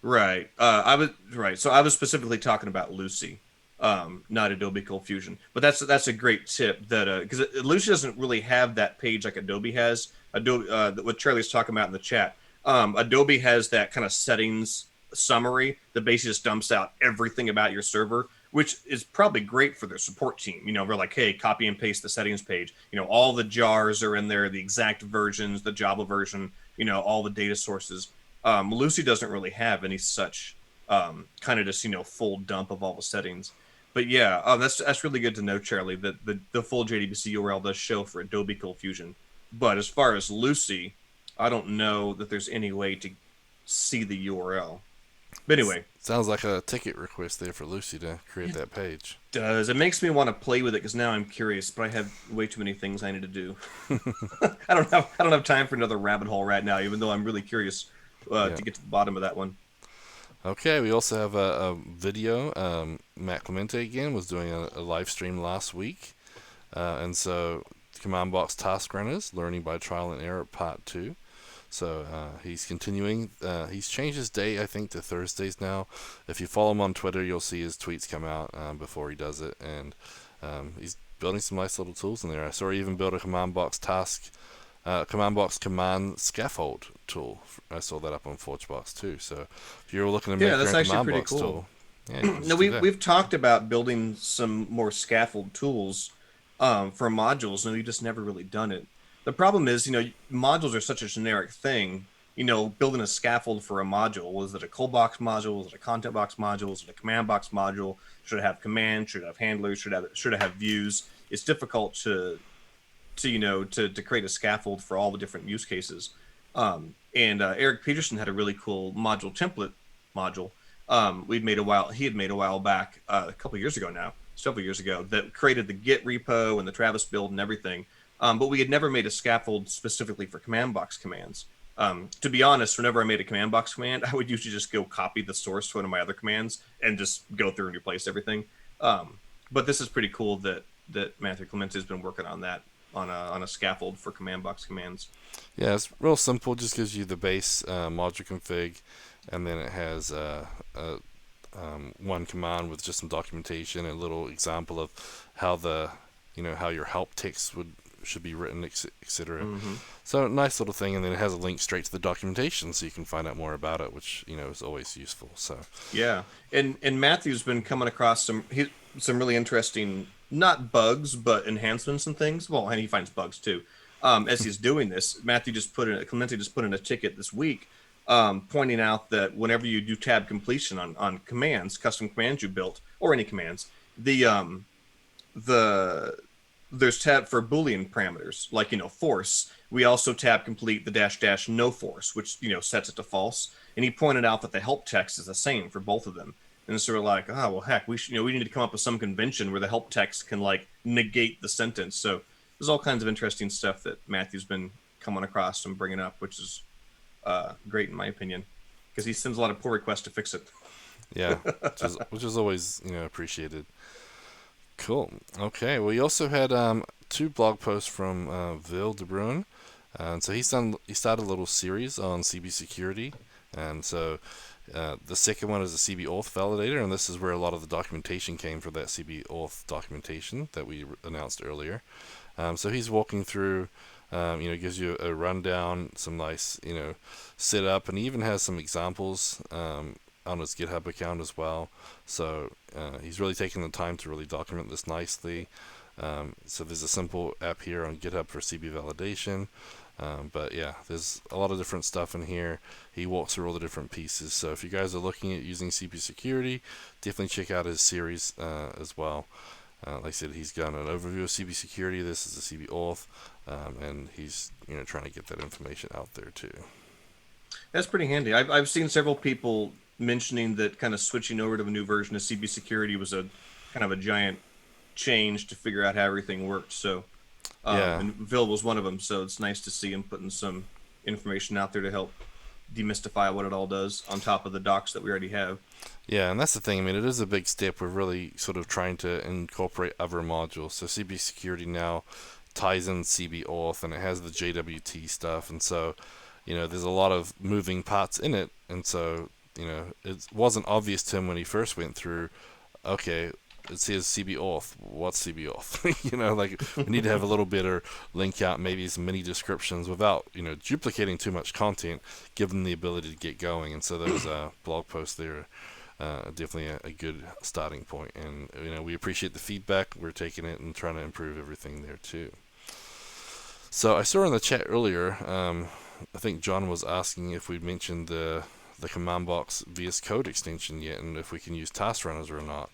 Right. So I was specifically talking about Lucy, not Adobe ColdFusion. But that's a great tip, that because Lucy doesn't really have that page like Adobe has. Adobe, what Charlie's talking about in the chat. Adobe has that kind of settings summary that basically just dumps out everything about your server, which is probably great for their support team. We're like, hey, copy and paste the settings page. All the jars are in there, the exact versions, the Java version, all the data sources. Lucy doesn't really have any such kind of just, full dump of all the settings. But yeah, that's really good to know, Charlie, that the full JDBC URL does show for Adobe ColdFusion. But as far as Lucy, I don't know that there's any way to see the URL. But anyway. Sounds like a ticket request there for Lucy to create that page. Does. It makes me want to play with it, because now I'm curious, but I have way too many things I need to do. I don't have time for another rabbit hole right now, even though I'm really curious to get to the bottom of that one. Okay, we also have a video. Matt Clemente again was doing a live stream last week. And so CommandBox Task Runners, Learning by Trial and Error Part 2. So he's continuing. He's changed his date, I think, to Thursdays now. If you follow him on Twitter, you'll see his tweets come out before he does it. And he's building some nice little tools in there. I saw he even built a CommandBox command scaffold tool. I saw that up on ForgeBox too. So if you're looking to make that's your actually pretty CommandBox cool. tool, No, we've talked about building some more scaffold tools for modules, and we've just never really done it. The problem is, modules are such a generic thing. Building a scaffold for a module, was it a ColdBox module? Was it a content box module? Was it a CommandBox module? Should it have commands? Should it have handlers? Should it have views? It's difficult to create a scaffold for all the different use cases. And Eric Peterson had a really cool module template module he had made a while back, a couple years ago now, several years ago, that created the Git repo and the Travis build and everything. But we had never made a scaffold specifically for CommandBox commands. To be honest, whenever I made a CommandBox command, I would usually just go copy the source to one of my other commands and just go through and replace everything. But this is pretty cool that Matthew Clemente has been working on that. on a scaffold for CommandBox commands. Yeah, it's real simple. Just gives you the base module config, and then it has one command with just some documentation and a little example of how how your help text should be written, etc. Mm-hmm. So nice little thing, and then it has a link straight to the documentation, so you can find out more about it, which is always useful. So Yeah, and Matthew's been coming across some really interesting, not bugs but enhancements and things. Well, and he finds bugs too. As he's doing this, Clemente just put in a ticket this week, pointing out that whenever you do tab completion on commands, custom commands you built, or any commands, the there's tab for Boolean parameters, like force. We also tab complete the dash dash no force, which sets it to false. And he pointed out that the help text is the same for both of them. And so we're like, oh well, heck, we need to come up with some convention where the help text can like negate the sentence. So there's all kinds of interesting stuff that Matthew's been coming across and bringing up, which is great in my opinion, because he sends a lot of pull requests to fix it. yeah, which is always appreciated. Cool. Okay. Well, you also had two blog posts from Wil De Bruin, and so he started a little series on CB security, and so the second one is a CBAuth validator, and this is where a lot of the documentation came for that CBAuth documentation that we announced earlier. So he's walking through, gives you a rundown, some nice, setup, and he even has some examples on his GitHub account as well. So he's really taking the time to really document this nicely. So there's a simple app here on GitHub for CB validation. But yeah, there's a lot of different stuff in here. He walks through all the different pieces. So if you guys are looking at using CB security, definitely check out his series as well. Like I said, he's got an overview of CB security. This is the CBAuth, and he's trying to get that information out there too. That's pretty handy. I've seen several people mentioning that kind of switching over to a new version of CB security was a kind of a giant change to figure out how everything worked. So and Wil was one of them. So it's nice to see him putting some information out there to help demystify what it all does on top of the docs that we already have. Yeah, and that's the thing. I mean, it is a big step. We're really sort of trying to incorporate other modules. So CB security now ties in CBAuth, and it has the JWT stuff, and so there's a lot of moving parts in it, and so it wasn't obvious to him when he first went through. Okay, it says CBAuth. What's CBAuth? Like we need to have a little bit or link out maybe some mini descriptions without duplicating too much content, give them the ability to get going. And so those blog posts there definitely a good starting point. And we appreciate the feedback. We're taking it and trying to improve everything there too. So I saw in the chat earlier, I think John was asking if we'd mentioned the CommandBox VS Code extension yet, and if we can use task runners or not.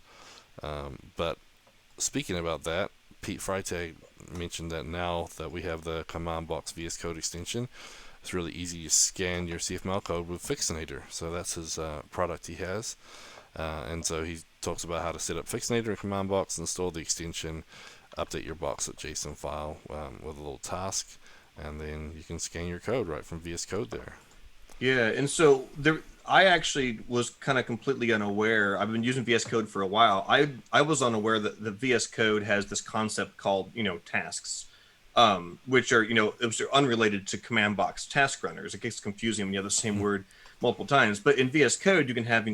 But speaking about that, Pete Freitag mentioned that now that we have the CommandBox VS Code extension, it's really easy to scan your CFML code with Fixinator. So that's his product he has. And so he talks about how to set up Fixinator in CommandBox, install the extension, update your box.json file with a little task, and then you can scan your code right from VS Code there. Yeah, and so I actually was kind of completely unaware. I've been using VS Code for a while. I was unaware that the VS Code has this concept called tasks, which are which are unrelated to CommandBox task runners. It gets confusing when you have the same word multiple times. But in VS Code, you can have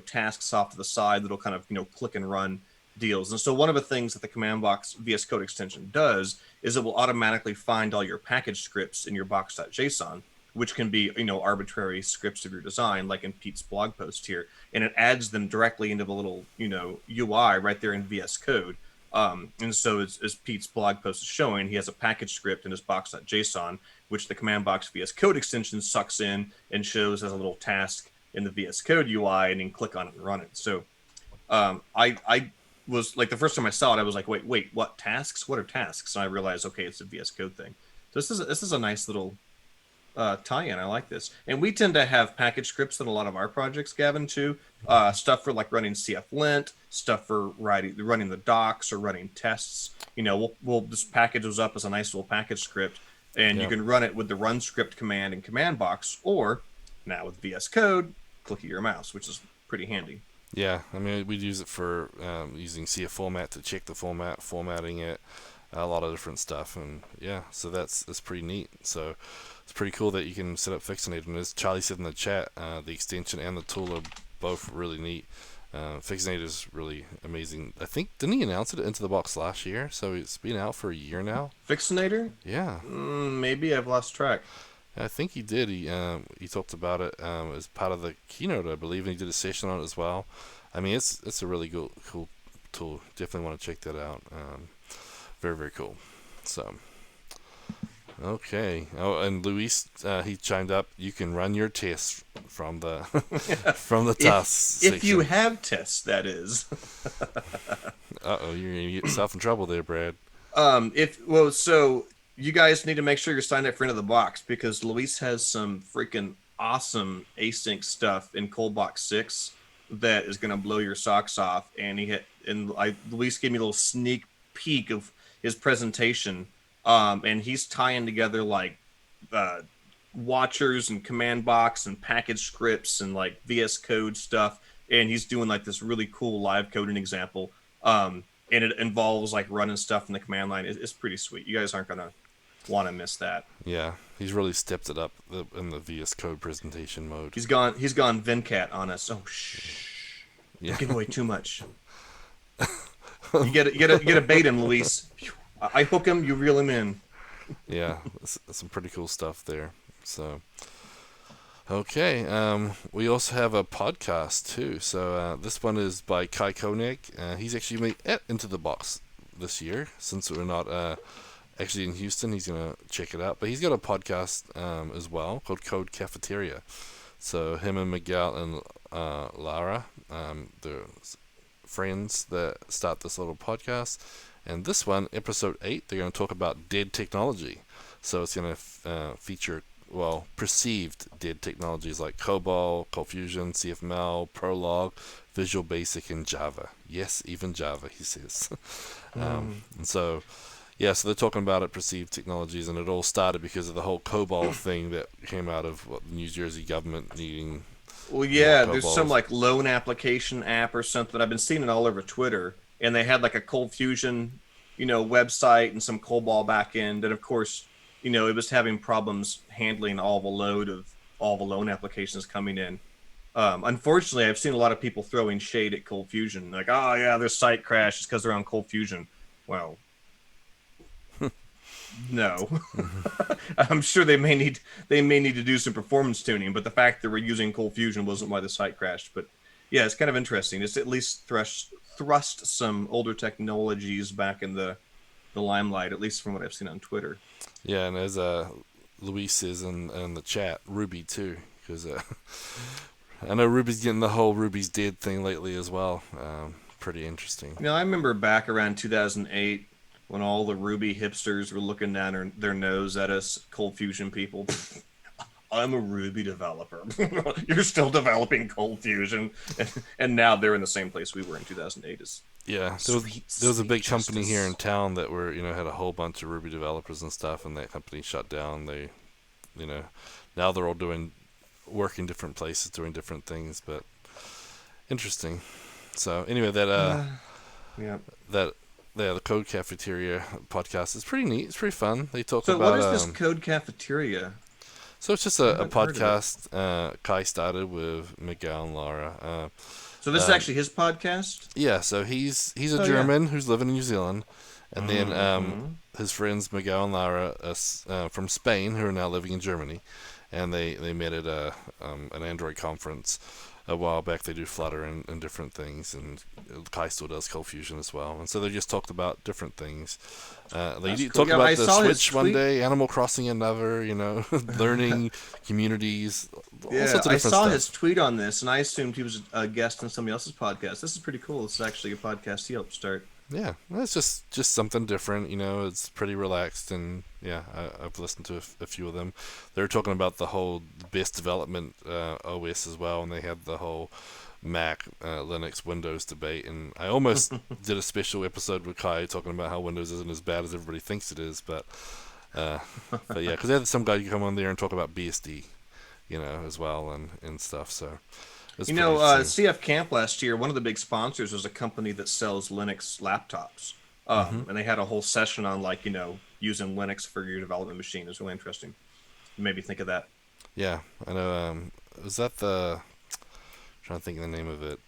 tasks off to the side that'll kind of click and run deals. And so one of the things that the CommandBox VS Code extension does is it will automatically find all your package scripts in your box.json, which can be, arbitrary scripts of your design, like in Pete's blog post here. And it adds them directly into the little, UI right there in VS Code. And so as Pete's blog post is showing, he has a package script in his box.json, which the CommandBox VS Code extension sucks in and shows as a little task in the VS Code UI, and then click on it and run it. So I was like, the first time I saw it, I was like, wait, what tasks? What are tasks? And I realized, okay, it's a VS Code thing. So this is a nice little tie-in. I like this. And we tend to have package scripts in a lot of our projects, Gavin, too. Stuff for like running CFLint, stuff for running the docs or running tests. We'll just package those up as a nice little package script, and you can run it with the run script command in CommandBox, or now with VS Code, click your mouse, which is pretty handy. Yeah, I mean, we'd use it for using CF format to check the formatting it. a lot of different stuff, and yeah, so that's pretty neat. So it's pretty cool that you can set up Fixinator, and as Charlie said in the chat, the extension and the tool are both really neat. Fixinator is really amazing. I think, didn't he announce it into the box last year? So it's been out for a year now. Fixinator? Yeah. Maybe I've lost track. I think he did. He talked about it as part of the keynote, I believe, and he did a session on it as well. I mean, it's a really cool tool. Definitely want to check that out. Very, very cool. So, okay. Oh, and Luis, he chimed up. You can run your tests from the from the tasks if section. you have tests, that is. Uh-oh, you're gonna get yourself in trouble there, Brad. So you guys need to make sure you're signed up for Into the Box, because Luis has some freaking awesome async stuff in ColdBox 6 that is going to blow your socks off. And Luis gave me a little sneak peek of his presentation, and he's tying together like watchers and CommandBox and package scripts and like VS Code stuff, and he's doing like this really cool live coding example, and it involves like running stuff in the command line. It's pretty sweet. You guys aren't gonna want to miss that. Yeah, he's really stepped it up in the VS Code presentation mode. He's gone Vencat on us. Oh shh! Yeah. Don't give away too much. You get a bait him, Luis. I hook him, you reel him in. Yeah, some pretty cool stuff there. So, okay, we also have a podcast too. So this one is by Kai Koenig. He's actually made it into the box this year, since we're not actually in Houston. He's gonna check it out, but he's got a podcast as well called Code Cafeteria. So him and Miguel and Lara, they're friends that start this little podcast. And this one, episode 8, they're going to talk about dead technology. So it's going to feature, perceived dead technologies like COBOL, ColdFusion, CFML, Prolog, Visual Basic, and Java. Yes, even Java, he says. And so they're talking about it, perceived technologies, and it all started because of the whole COBOL thing that came out of the New Jersey government needing. Well, yeah, there's some like loan application app or something. I've been seeing it all over Twitter. And they had like a ColdFusion, website and some COBOL backend. And of course, it was having problems handling all the load of all the loan applications coming in. Unfortunately, I've seen a lot of people throwing shade at ColdFusion. Like, oh yeah, their site crashed just because they're on ColdFusion. Well, no. I'm sure they may need to do some performance tuning, but the fact that we're using ColdFusion wasn't why the site crashed. But yeah, it's kind of interesting. It's at least thrust some older technologies back in the limelight, at least from what I've seen on Twitter. Yeah, and as Luis says in the chat, Ruby too, because I know Ruby's getting the whole Ruby's dead thing lately as well. Pretty interesting. I remember back around 2008 when all the Ruby hipsters were looking down their nose at us ColdFusion people. I'm a Ruby developer. You're still developing ColdFusion, and now they're in the same place we were in 2008. Yeah, there was a big company here in town that were had a whole bunch of Ruby developers and stuff, and that company shut down. They, now they're all doing work in different places, doing different things, but interesting. So anyway, the Code Cafeteria podcast is pretty neat. It's pretty fun. They talk about. So what is this Code Cafeteria? So it's just a podcast Kai started with Miguel and Lara. So this is actually his podcast? Yeah, so he's a German who's living in New Zealand. And then his friends Miguel and Lara from Spain, who are now living in Germany. And they met at an Android conference a while back. They do Flutter and different things. And Kai still does ColdFusion as well. And so they just talked about different things. They talked about the Switch one day, Animal Crossing another, learning communities, all sorts of different I saw stuff. his tweet on this, and I assumed he was a guest on somebody else's podcast. This is pretty cool. This is actually a podcast he helped start. Yeah, it's just something different, It's pretty relaxed, and yeah, I've listened to a few of them. They're talking about the whole best development OS as well, and they had the whole Mac, Linux, Windows debate, and I almost did a special episode with Kai talking about how Windows isn't as bad as everybody thinks it is, but yeah, because they had some guy come on there and talk about BSD, as well and stuff. So. CF Camp last year, one of the big sponsors was a company that sells Linux laptops. And they had a whole session on like using Linux for your development machine. It was really interesting. It made me think of that. Yeah, I know. Was that the? Trying to think of the name of it.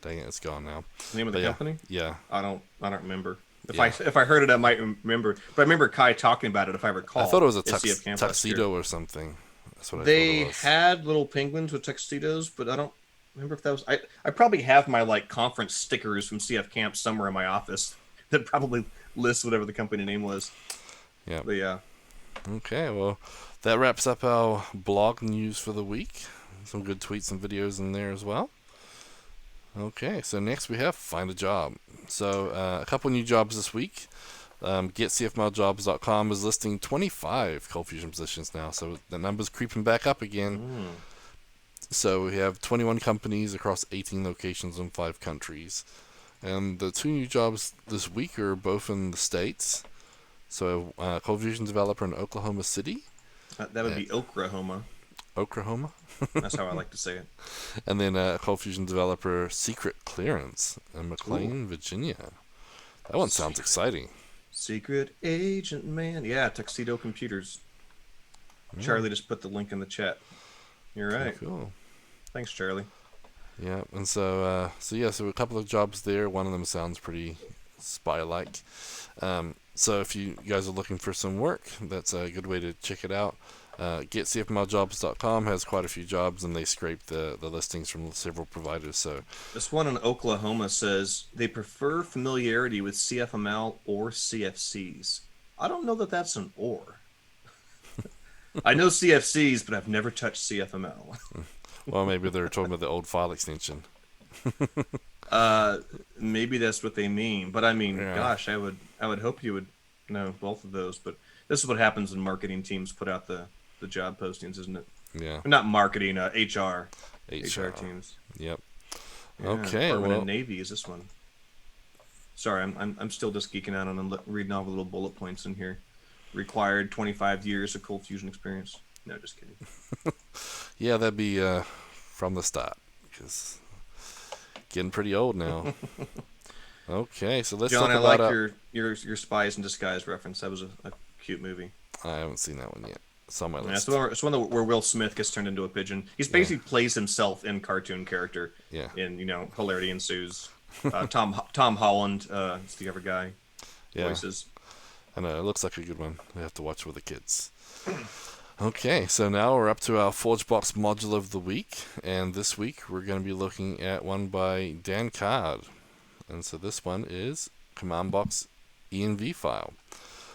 Dang it, it's gone now. The name of the company? Yeah. I don't remember. If I heard it, I might remember. But I remember Kai talking about it. If I recall, I thought it was a CF Camp tuxedo or something. That's what I thought They it was. had little penguins with tuxedos, but I don't remember if that was. I probably have my like conference stickers from CF Camp somewhere in my office that probably lists whatever the company name was. Yeah. But yeah. Okay, well, that wraps up our blog news for the week. Some good tweets and videos in there as well. Okay, so next we have Find a Job. So a couple new jobs this week. GetCFMLJobs.com is listing 25 ColdFusion positions now, so the number's creeping back up again. So we have 21 companies across 18 locations in 5 countries. And the 2 new jobs this week are both in the States. So ColdFusion developer in Oklahoma City. That would be Oklahoma. Oklahoma? That's how I like to say it. And then ColdFusion developer Secret Clearance in McLean, Virginia. That one sounds exciting. Secret Agent Man. Yeah, Tuxedo Computers. Charlie just put the link in the chat. You're right. Cool. Thanks, Charlie. Yeah, and so a couple of jobs there. One of them sounds pretty spy-like. So if you guys are looking for some work, that's a good way to check it out. GetCFMLJobs.com has quite a few jobs, and they scrape the listings from several providers. So this one in Oklahoma says they prefer familiarity with CFML or CFCs. I don't know that that's an or. I know CFCs, but I've never touched CFML. Well, maybe they're talking about the old file extension. Maybe that's what they mean. But I mean, Yeah. gosh, I would hope you would know both of those. But this is what happens when marketing teams put out the job postings, isn't it? Yeah. Not marketing, HR teams. Yep. Yeah, Okay. Department Well, of Navy is this one. Sorry, I'm still just geeking out on reading all the little bullet points in here. Required 25 years of ColdFusion experience. No, just kidding. yeah, that'd be from the start, because getting pretty old now. Okay, so let's John, talk I about like your Spies in Disguise reference. That was a cute movie. I haven't seen that one yet. It's on my Yeah, list. it's one where Will Smith gets turned into a pigeon. He's basically plays himself in cartoon character. Yeah. And hilarity ensues. Tom Holland is the other guy. Yeah. Voices. I know, it looks like a good one. We have to watch with the kids. Okay, so now we're up to our ForgeBox module of the week, and this week we're going to be looking at one by Dan Card. And so this one is CommandBox env file.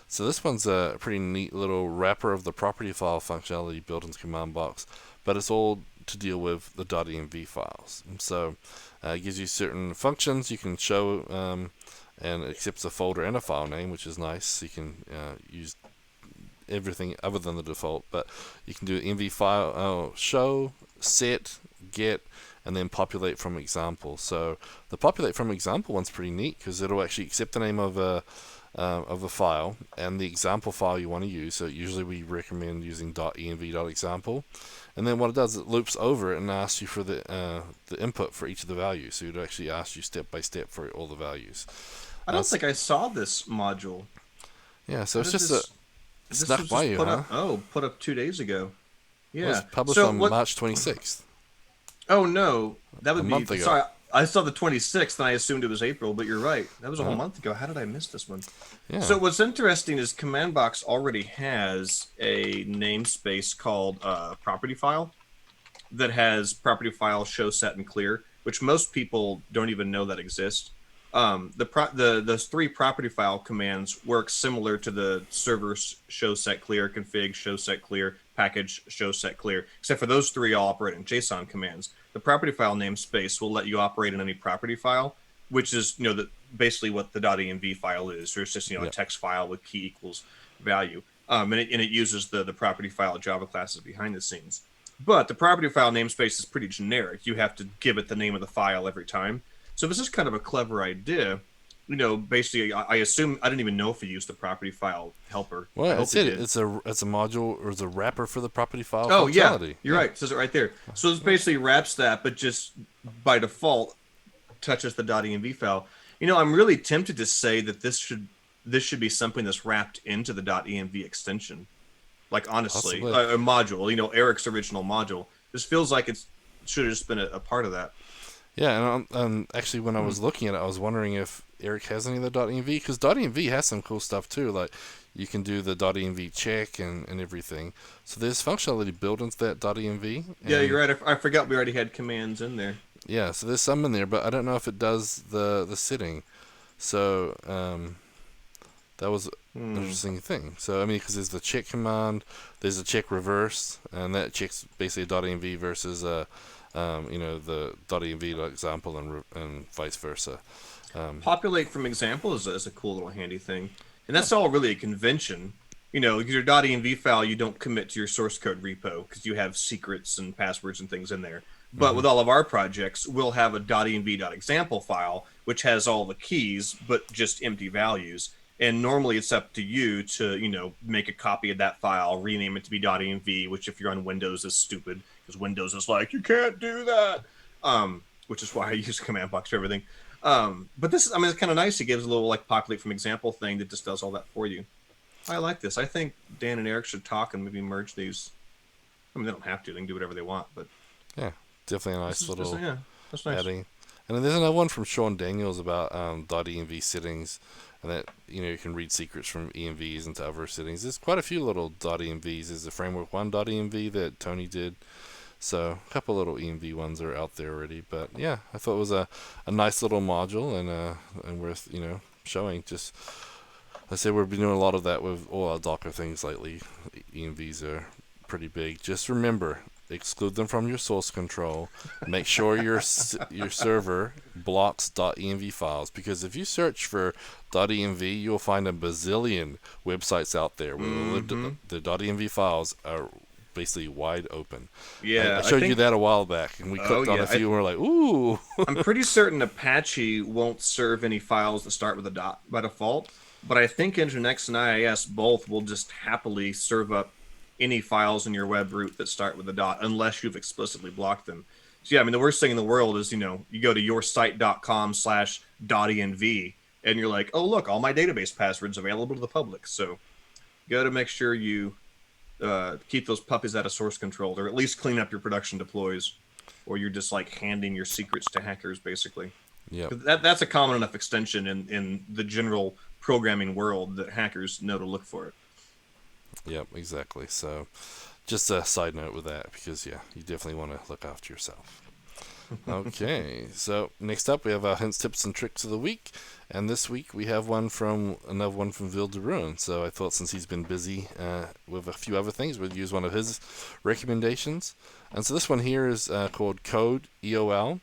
So this one's a pretty neat little wrapper of the property file functionality built into CommandBox, but it's all to deal with the .env files. And so it gives you certain functions you can show, and it accepts a folder and a file name, which is nice. So you can use everything other than the default, but you can do env file show, set, get, and then populate from example. So the populate from example one's pretty neat because it'll actually accept the name of a file and the example file you want to use. So usually we recommend using .env.example, and then what it does, it loops over it and asks you for the input for each of the values. So it'll actually ask you step by step for all the values. I don't think I saw this module. Yeah, so it's just snuck by you, huh? Put up 2 days ago. Yeah. It was published on March 26th. Oh no, that would be. month ago. Sorry, I saw the 26th and I assumed it was April, but you're right. That was a whole month ago. How did I miss this one? Yeah. So what's interesting is CommandBox already has a namespace called property file that has property file show, set, and clear, which most people don't even know that exists. The 3 property file commands work similar to the server show, set, clear, config, show, set, clear, package, show, set, clear, except for those 3 all operate in JSON commands. The property file namespace will let you operate in any property file, which is basically what the .env file is. Or it's just a text file with key equals value, and it uses the property file Java classes behind the scenes. But the property file namespace is pretty generic. You have to give it the name of the file every time. So this is kind of a clever idea. Basically, I assume I didn't even know if he used the property file helper. Well, it's a module or it's a wrapper for the property file. Oh functionality. yeah, you're right. It says it right there. So it basically wraps that, but just by default touches the .env file. I'm really tempted to say that this should be something that's wrapped into the .env extension. Like honestly, Possibly. a module. Eric's original module. This feels like it should have just been a part of that. Yeah, and actually, when I Hmm. was looking at it, I was wondering if Eric has any of the .env, because .env has some cool stuff too. Like you can do the .env check and everything. So there's functionality built into that .env, Yeah, and you're right. I forgot we already had commands in there. yeah, so there's some in there, but I don't know if it does the sitting. So that was an Hmm. interesting thing. So I mean, because there's the check command, there's a check reverse, and that checks basically .env versus the .env example and vice versa. Um, Populate from example is a cool little handy thing, and that's all really a convention. Your .env file, you don't commit to your source code repo because you have secrets and passwords and things in there. But hmm with all of our projects, we'll have a .env.example file which has all the keys but just empty values. And normally it's up to you to make a copy of that file, rename it to be .env, which if you're on Windows is stupid because Windows is like you can't do that. Which is why I use CommandBox for everything. But this, I mean, it's kind of nice. It gives a little like populate from example thing that just does all that for you. I like this. I think Dan and Eric should talk and maybe merge these. I mean, they don't have to. They can do whatever they want. But yeah, definitely a this nice is just little yeah, that's nice. adding. And then there's another one from Sean Daniels about .env settings, and that you can read secrets from envs into other settings. There's quite a few little .envs. There's the framework one .env that Tony did. So a couple little env ones are out there already. But yeah, I thought it was a nice little module and worth showing. Just I say we've been doing a lot of that with all our Docker things lately. envs are pretty big. Just remember, exclude them from your source control. Make sure your server blocks .env files, because if you search for .env, you'll find a bazillion websites out there where Mm-hmm. the .env files are basically wide open. I Yeah, I showed you think. that a while back, and we Oh clicked on yeah, a few, and we're like, ooh. I'm pretty certain Apache won't serve any files that start with a dot by default. But I think Nginx and IIS both will just happily serve up any files in your web root that start with a dot unless you've explicitly blocked them. So yeah, I mean the worst thing in the world is you go to yoursite.com/.env and you're like, oh look, all my database passwords available to the public. So you got to make sure you keep those puppies out of source control, or at least clean up your production deploys, or you're just like handing your secrets to hackers, basically. Yep. That's a common enough extension in the general programming world that hackers know to look for it. Yep. Exactly. So, just a side note with that, because yeah, you definitely want to look after yourself. Okay, so next up we have our hints, tips, and tricks of the week, and this week we have another one from Wil De Bruin. So I thought since he's been busy with a few other things, we'd use one of his recommendations. And so this one here is called Code EOL,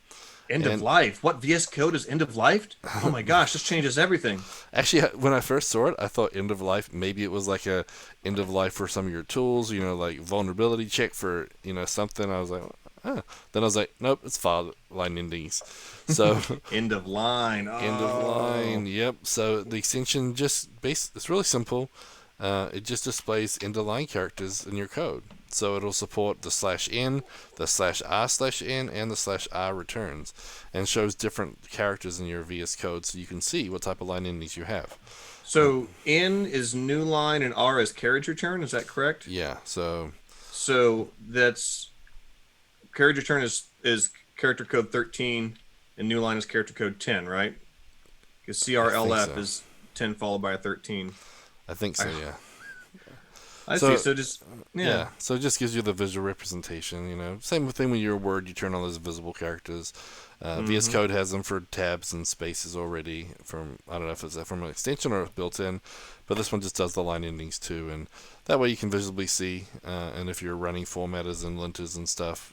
End of and life. What VS Code is end of life? Oh my gosh, this changes everything. actually when I first saw it, I thought end of life. Maybe it was like a end of life for some of your tools, like vulnerability check for something. I was like, ah. Then I was like, nope, it's file line endings. So End of line. end of line. Oh. Yep. So the extension it's really simple. It just displays end of line characters in your code. So it'll support the /n, the /r/n, and the /r returns, and shows different characters in your VS Code, so you can see what type of line endings you have. So N is new line and R is carriage return. Is that correct? Yeah. So So that's carriage return is character code 13 and new line is character code 10, right? Because I think CRLF so. is 10 followed by a 13. I think so. I, Yeah. I see. So So just yeah. yeah, so it just gives you the visual representation. Same thing with your Word. You turn on those visible characters. VS Mm-hmm. Code has them for tabs and spaces already. I don't know if it's from an extension or built in, but this one just does the line endings too, and that way you can visibly see. And if you're running formatters and linters and stuff,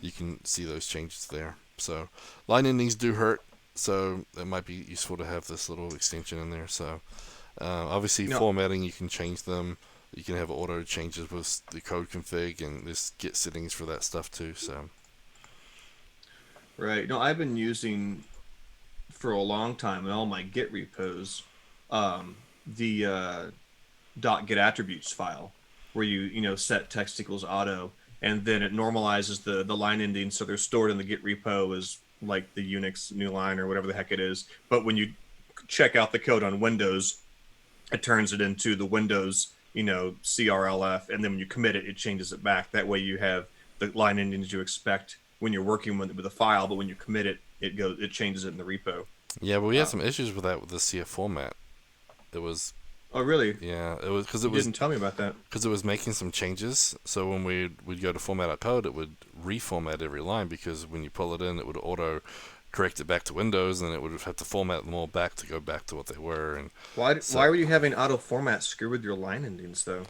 you can see those changes there. So line endings do hurt, so it might be useful to have this little extension in there. So obviously No, formatting, you can change them. You can have auto changes with the code config, and there's Git settings for that stuff too. So right. No, I've been using for a long time in all my Git repos the .git attributes file where you set text equals auto and then it normalizes the line endings so they're stored in the Git repo as like the Unix new line or whatever the heck it is. But when you check out the code on Windows, it turns it into the Windows, CRLF, and then when you commit it, it changes it back. That way you have the line endings you expect when you're working with a file, but when you commit it, it changes it in the repo. Yeah, but we had some issues with that with the CF format. It was Oh, really? Yeah, it was because You didn't tell me about that. it was making some changes. So when we'd go to format our code, it would reformat every line because when you pull it in, it would auto correct it back to Windows, and it would have to format them all back to go back to what they were. And Why were you having auto format screw with your line endings though?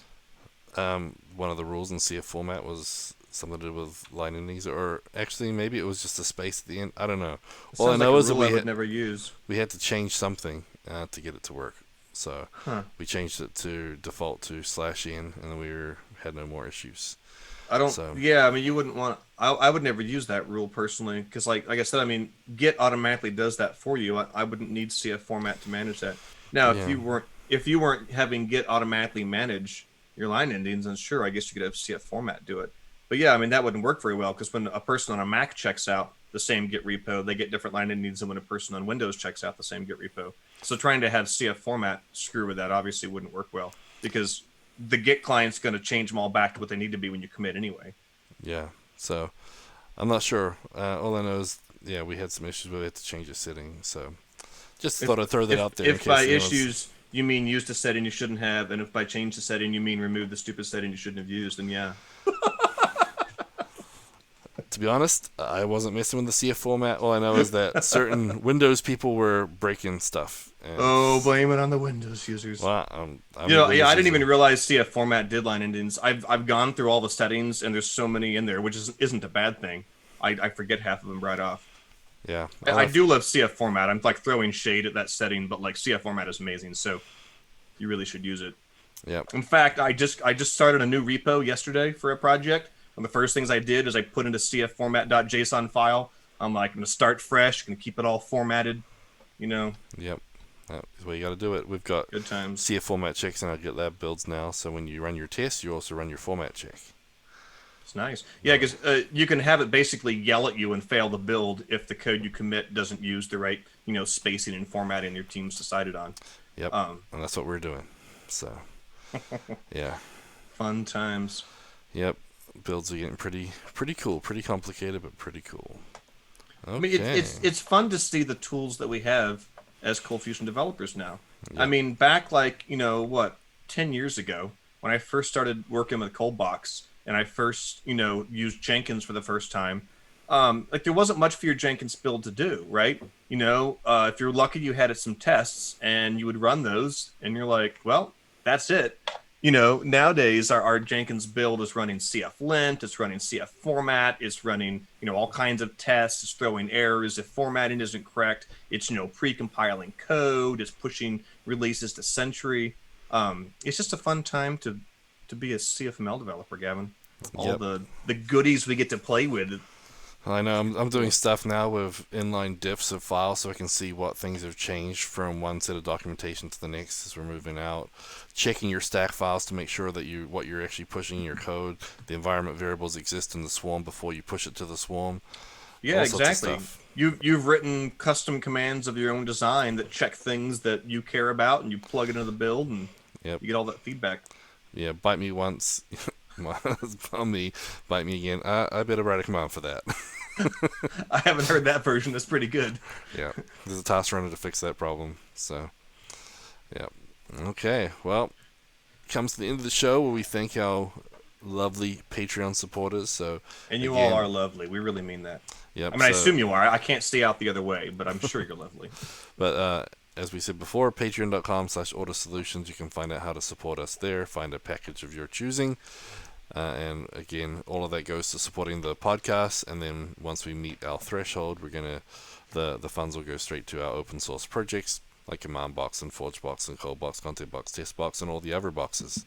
one of the rules in CF format was something to do with line endings, or actually maybe it was just a space at the end. I don't know. It All I sounds know like a is that rule I would never use. we had to change something to get it to work. So Huh. we changed it to default to /n, and then had no more issues. I don't. So Yeah, I mean, you wouldn't want. I would never use that rule personally because, like I said, I mean, Git automatically does that for you. I wouldn't need CF format to manage that. Now, Yeah. if you weren't having Git automatically manage your line endings, then sure, I guess you could have CF format do it. But yeah, I mean, that wouldn't work very well because when a person on a Mac checks out the same Git repo, they get different line endings than when a person on Windows checks out the same Git repo. So trying to have CF format screw with that obviously wouldn't work well because the Git client's going to change them all back to what they need to be when you commit anyway. yeah, so I'm not sure. All I know is we had some issues where we had to change the setting. So just thought I'd throw that out there. If by issues you mean use the setting you shouldn't have, and if by change the setting you mean remove the stupid setting you shouldn't have used, then yeah. To be honest, I wasn't messing with the CF format. All I know is that certain Windows people were breaking stuff. And, Oh, blame it on the Windows users. well, I didn't even realize CF format did line endings. I've gone through all the settings, and there's so many in there, which isn't a bad thing. I forget half of them right off. Yeah, I do love CF format. I'm like throwing shade at that setting, but like CF format is amazing, so you really should use it. Yeah. In fact, I just started a new repo yesterday for a project. One of the first things I did is I put in a CF format.json file. I'm like, I'm gonna start fresh, gonna keep it all formatted, Yep. That's the way you got to do it. We've got Good times. CF format checks in our GitLab builds now, so when you run your test, you also run your format check. It's nice. Yeah, because you can have it basically yell at you and fail the build if the code you commit doesn't use the right, spacing and formatting your team's decided on. Yep. And that's what we're doing. So, yeah. Fun times. Yep. Builds are getting pretty cool, pretty complicated, but pretty cool. Okay. I mean, it's fun to see the tools that we have as ColdFusion developers now. Yep. I mean, back 10 years ago when I first started working with ColdBox and I first, used Jenkins for the first time, there wasn't much for your Jenkins build to do, right? If you're lucky, you had some tests and you would run those and you're like, well, that's it. Nowadays our Jenkins build is running CFLint, it's running CF format, it's running, all kinds of tests, it's throwing errors if formatting isn't correct, it's, pre-compiling code, it's pushing releases to Sentry. It's just a fun time to be a CFML developer, Gavin. All the goodies we get to play with. I know. I'm doing stuff now with inline diffs of files so I can see what things have changed from one set of documentation to the next as we're moving out. Checking your stack files to make sure that what you're actually pushing in your code, the environment variables exist in the swarm before you push it to the swarm. Yeah, exactly. You've written custom commands of your own design that check things that you care about, and you plug it into the build, and you get all that feedback. Yeah, bite me once, on me, bite me again. I better write a command for that. I haven't heard that version. That's pretty good. Yeah, there's a task runner to fix that problem. So, yeah. Okay, well, comes to the end of the show where we thank our lovely Patreon supporters. So, and you all are lovely. We really mean that. Yep. I mean, I assume you are. I can't stay out the other way, but I'm sure you're lovely. But as we said before, patreon.com/ordersolutions. You can find out how to support us there. Find a package of your choosing. And again, all of that goes to supporting the podcast. And then once we meet our threshold, the funds will go straight to our open source projects like CommandBox and ForgeBox and ColdBox, ContentBox, TestBox, and all the other boxes.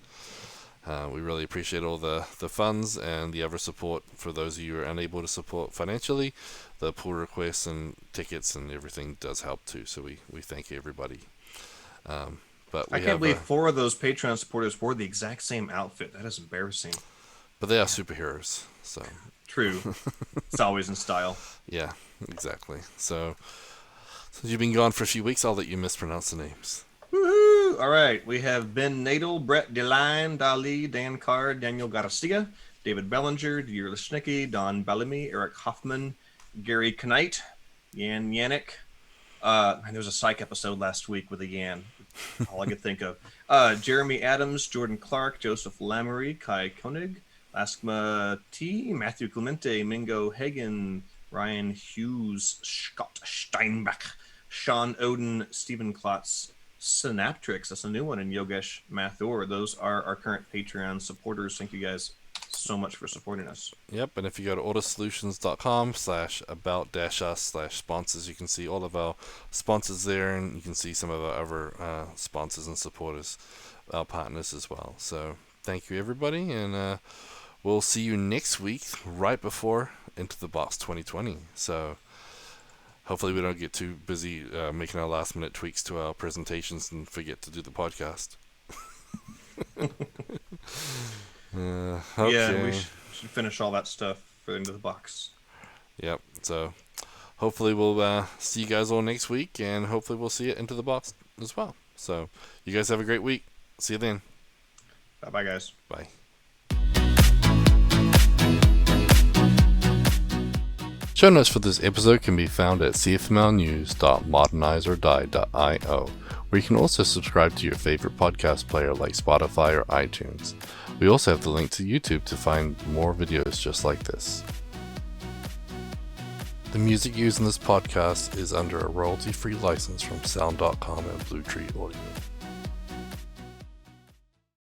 We really appreciate all the funds and the other support for those of you who are unable to support financially. The pull requests and tickets and everything does help too. So we thank everybody. But I can't believe 4 of those Patreon supporters wore the exact same outfit. That is embarrassing. But they are superheroes, so True. It's always in style. Yeah, exactly. So, since you've been gone for a few weeks, I'll let you mispronounce the names. Woohoo! All right, we have Ben Nadel, Brett DeLine, Dali, Dan Carr, Daniel Garcia, David Bellinger, Deir Lishnicki, Don Bellamy, Eric Hoffman, Gary Knight, Yan Yannick. There was a psych episode last week with a Yan. All I could think of. Jeremy Adams, Jordan Clark, Joseph Lamory, Kai Koenig, Askma T, Matthew Clemente, Mingo Hagen, Ryan Hughes, Scott Steinbach, Sean Oden, Stephen Klotz, Synaptrix, that's a new one, and Yogesh Mathur. Those are our current Patreon supporters. Thank you guys so much for supporting us. Yep, and if you go to autosolutions.com/about-us/sponsors, you can see all of our sponsors there, and you can see some of our other sponsors and supporters, our partners as well. So thank you, everybody, and we'll see you next week, right before Into the Box 2020. So hopefully we don't get too busy making our last-minute tweaks to our presentations and forget to do the podcast. Okay. Yeah, we should finish all that stuff for Into the Box. Yep. So hopefully we'll see you guys all next week, and hopefully we'll see it Into the Box as well. So you guys have a great week. See you then. Bye-bye, guys. Bye. Show notes for this episode can be found at cfmlnews.modernizeordie.io, where you can also subscribe to your favorite podcast player like Spotify or iTunes. We also have the link to YouTube to find more videos just like this. The music used in this podcast is under a royalty-free license from Sound.com and Blue Tree Audio.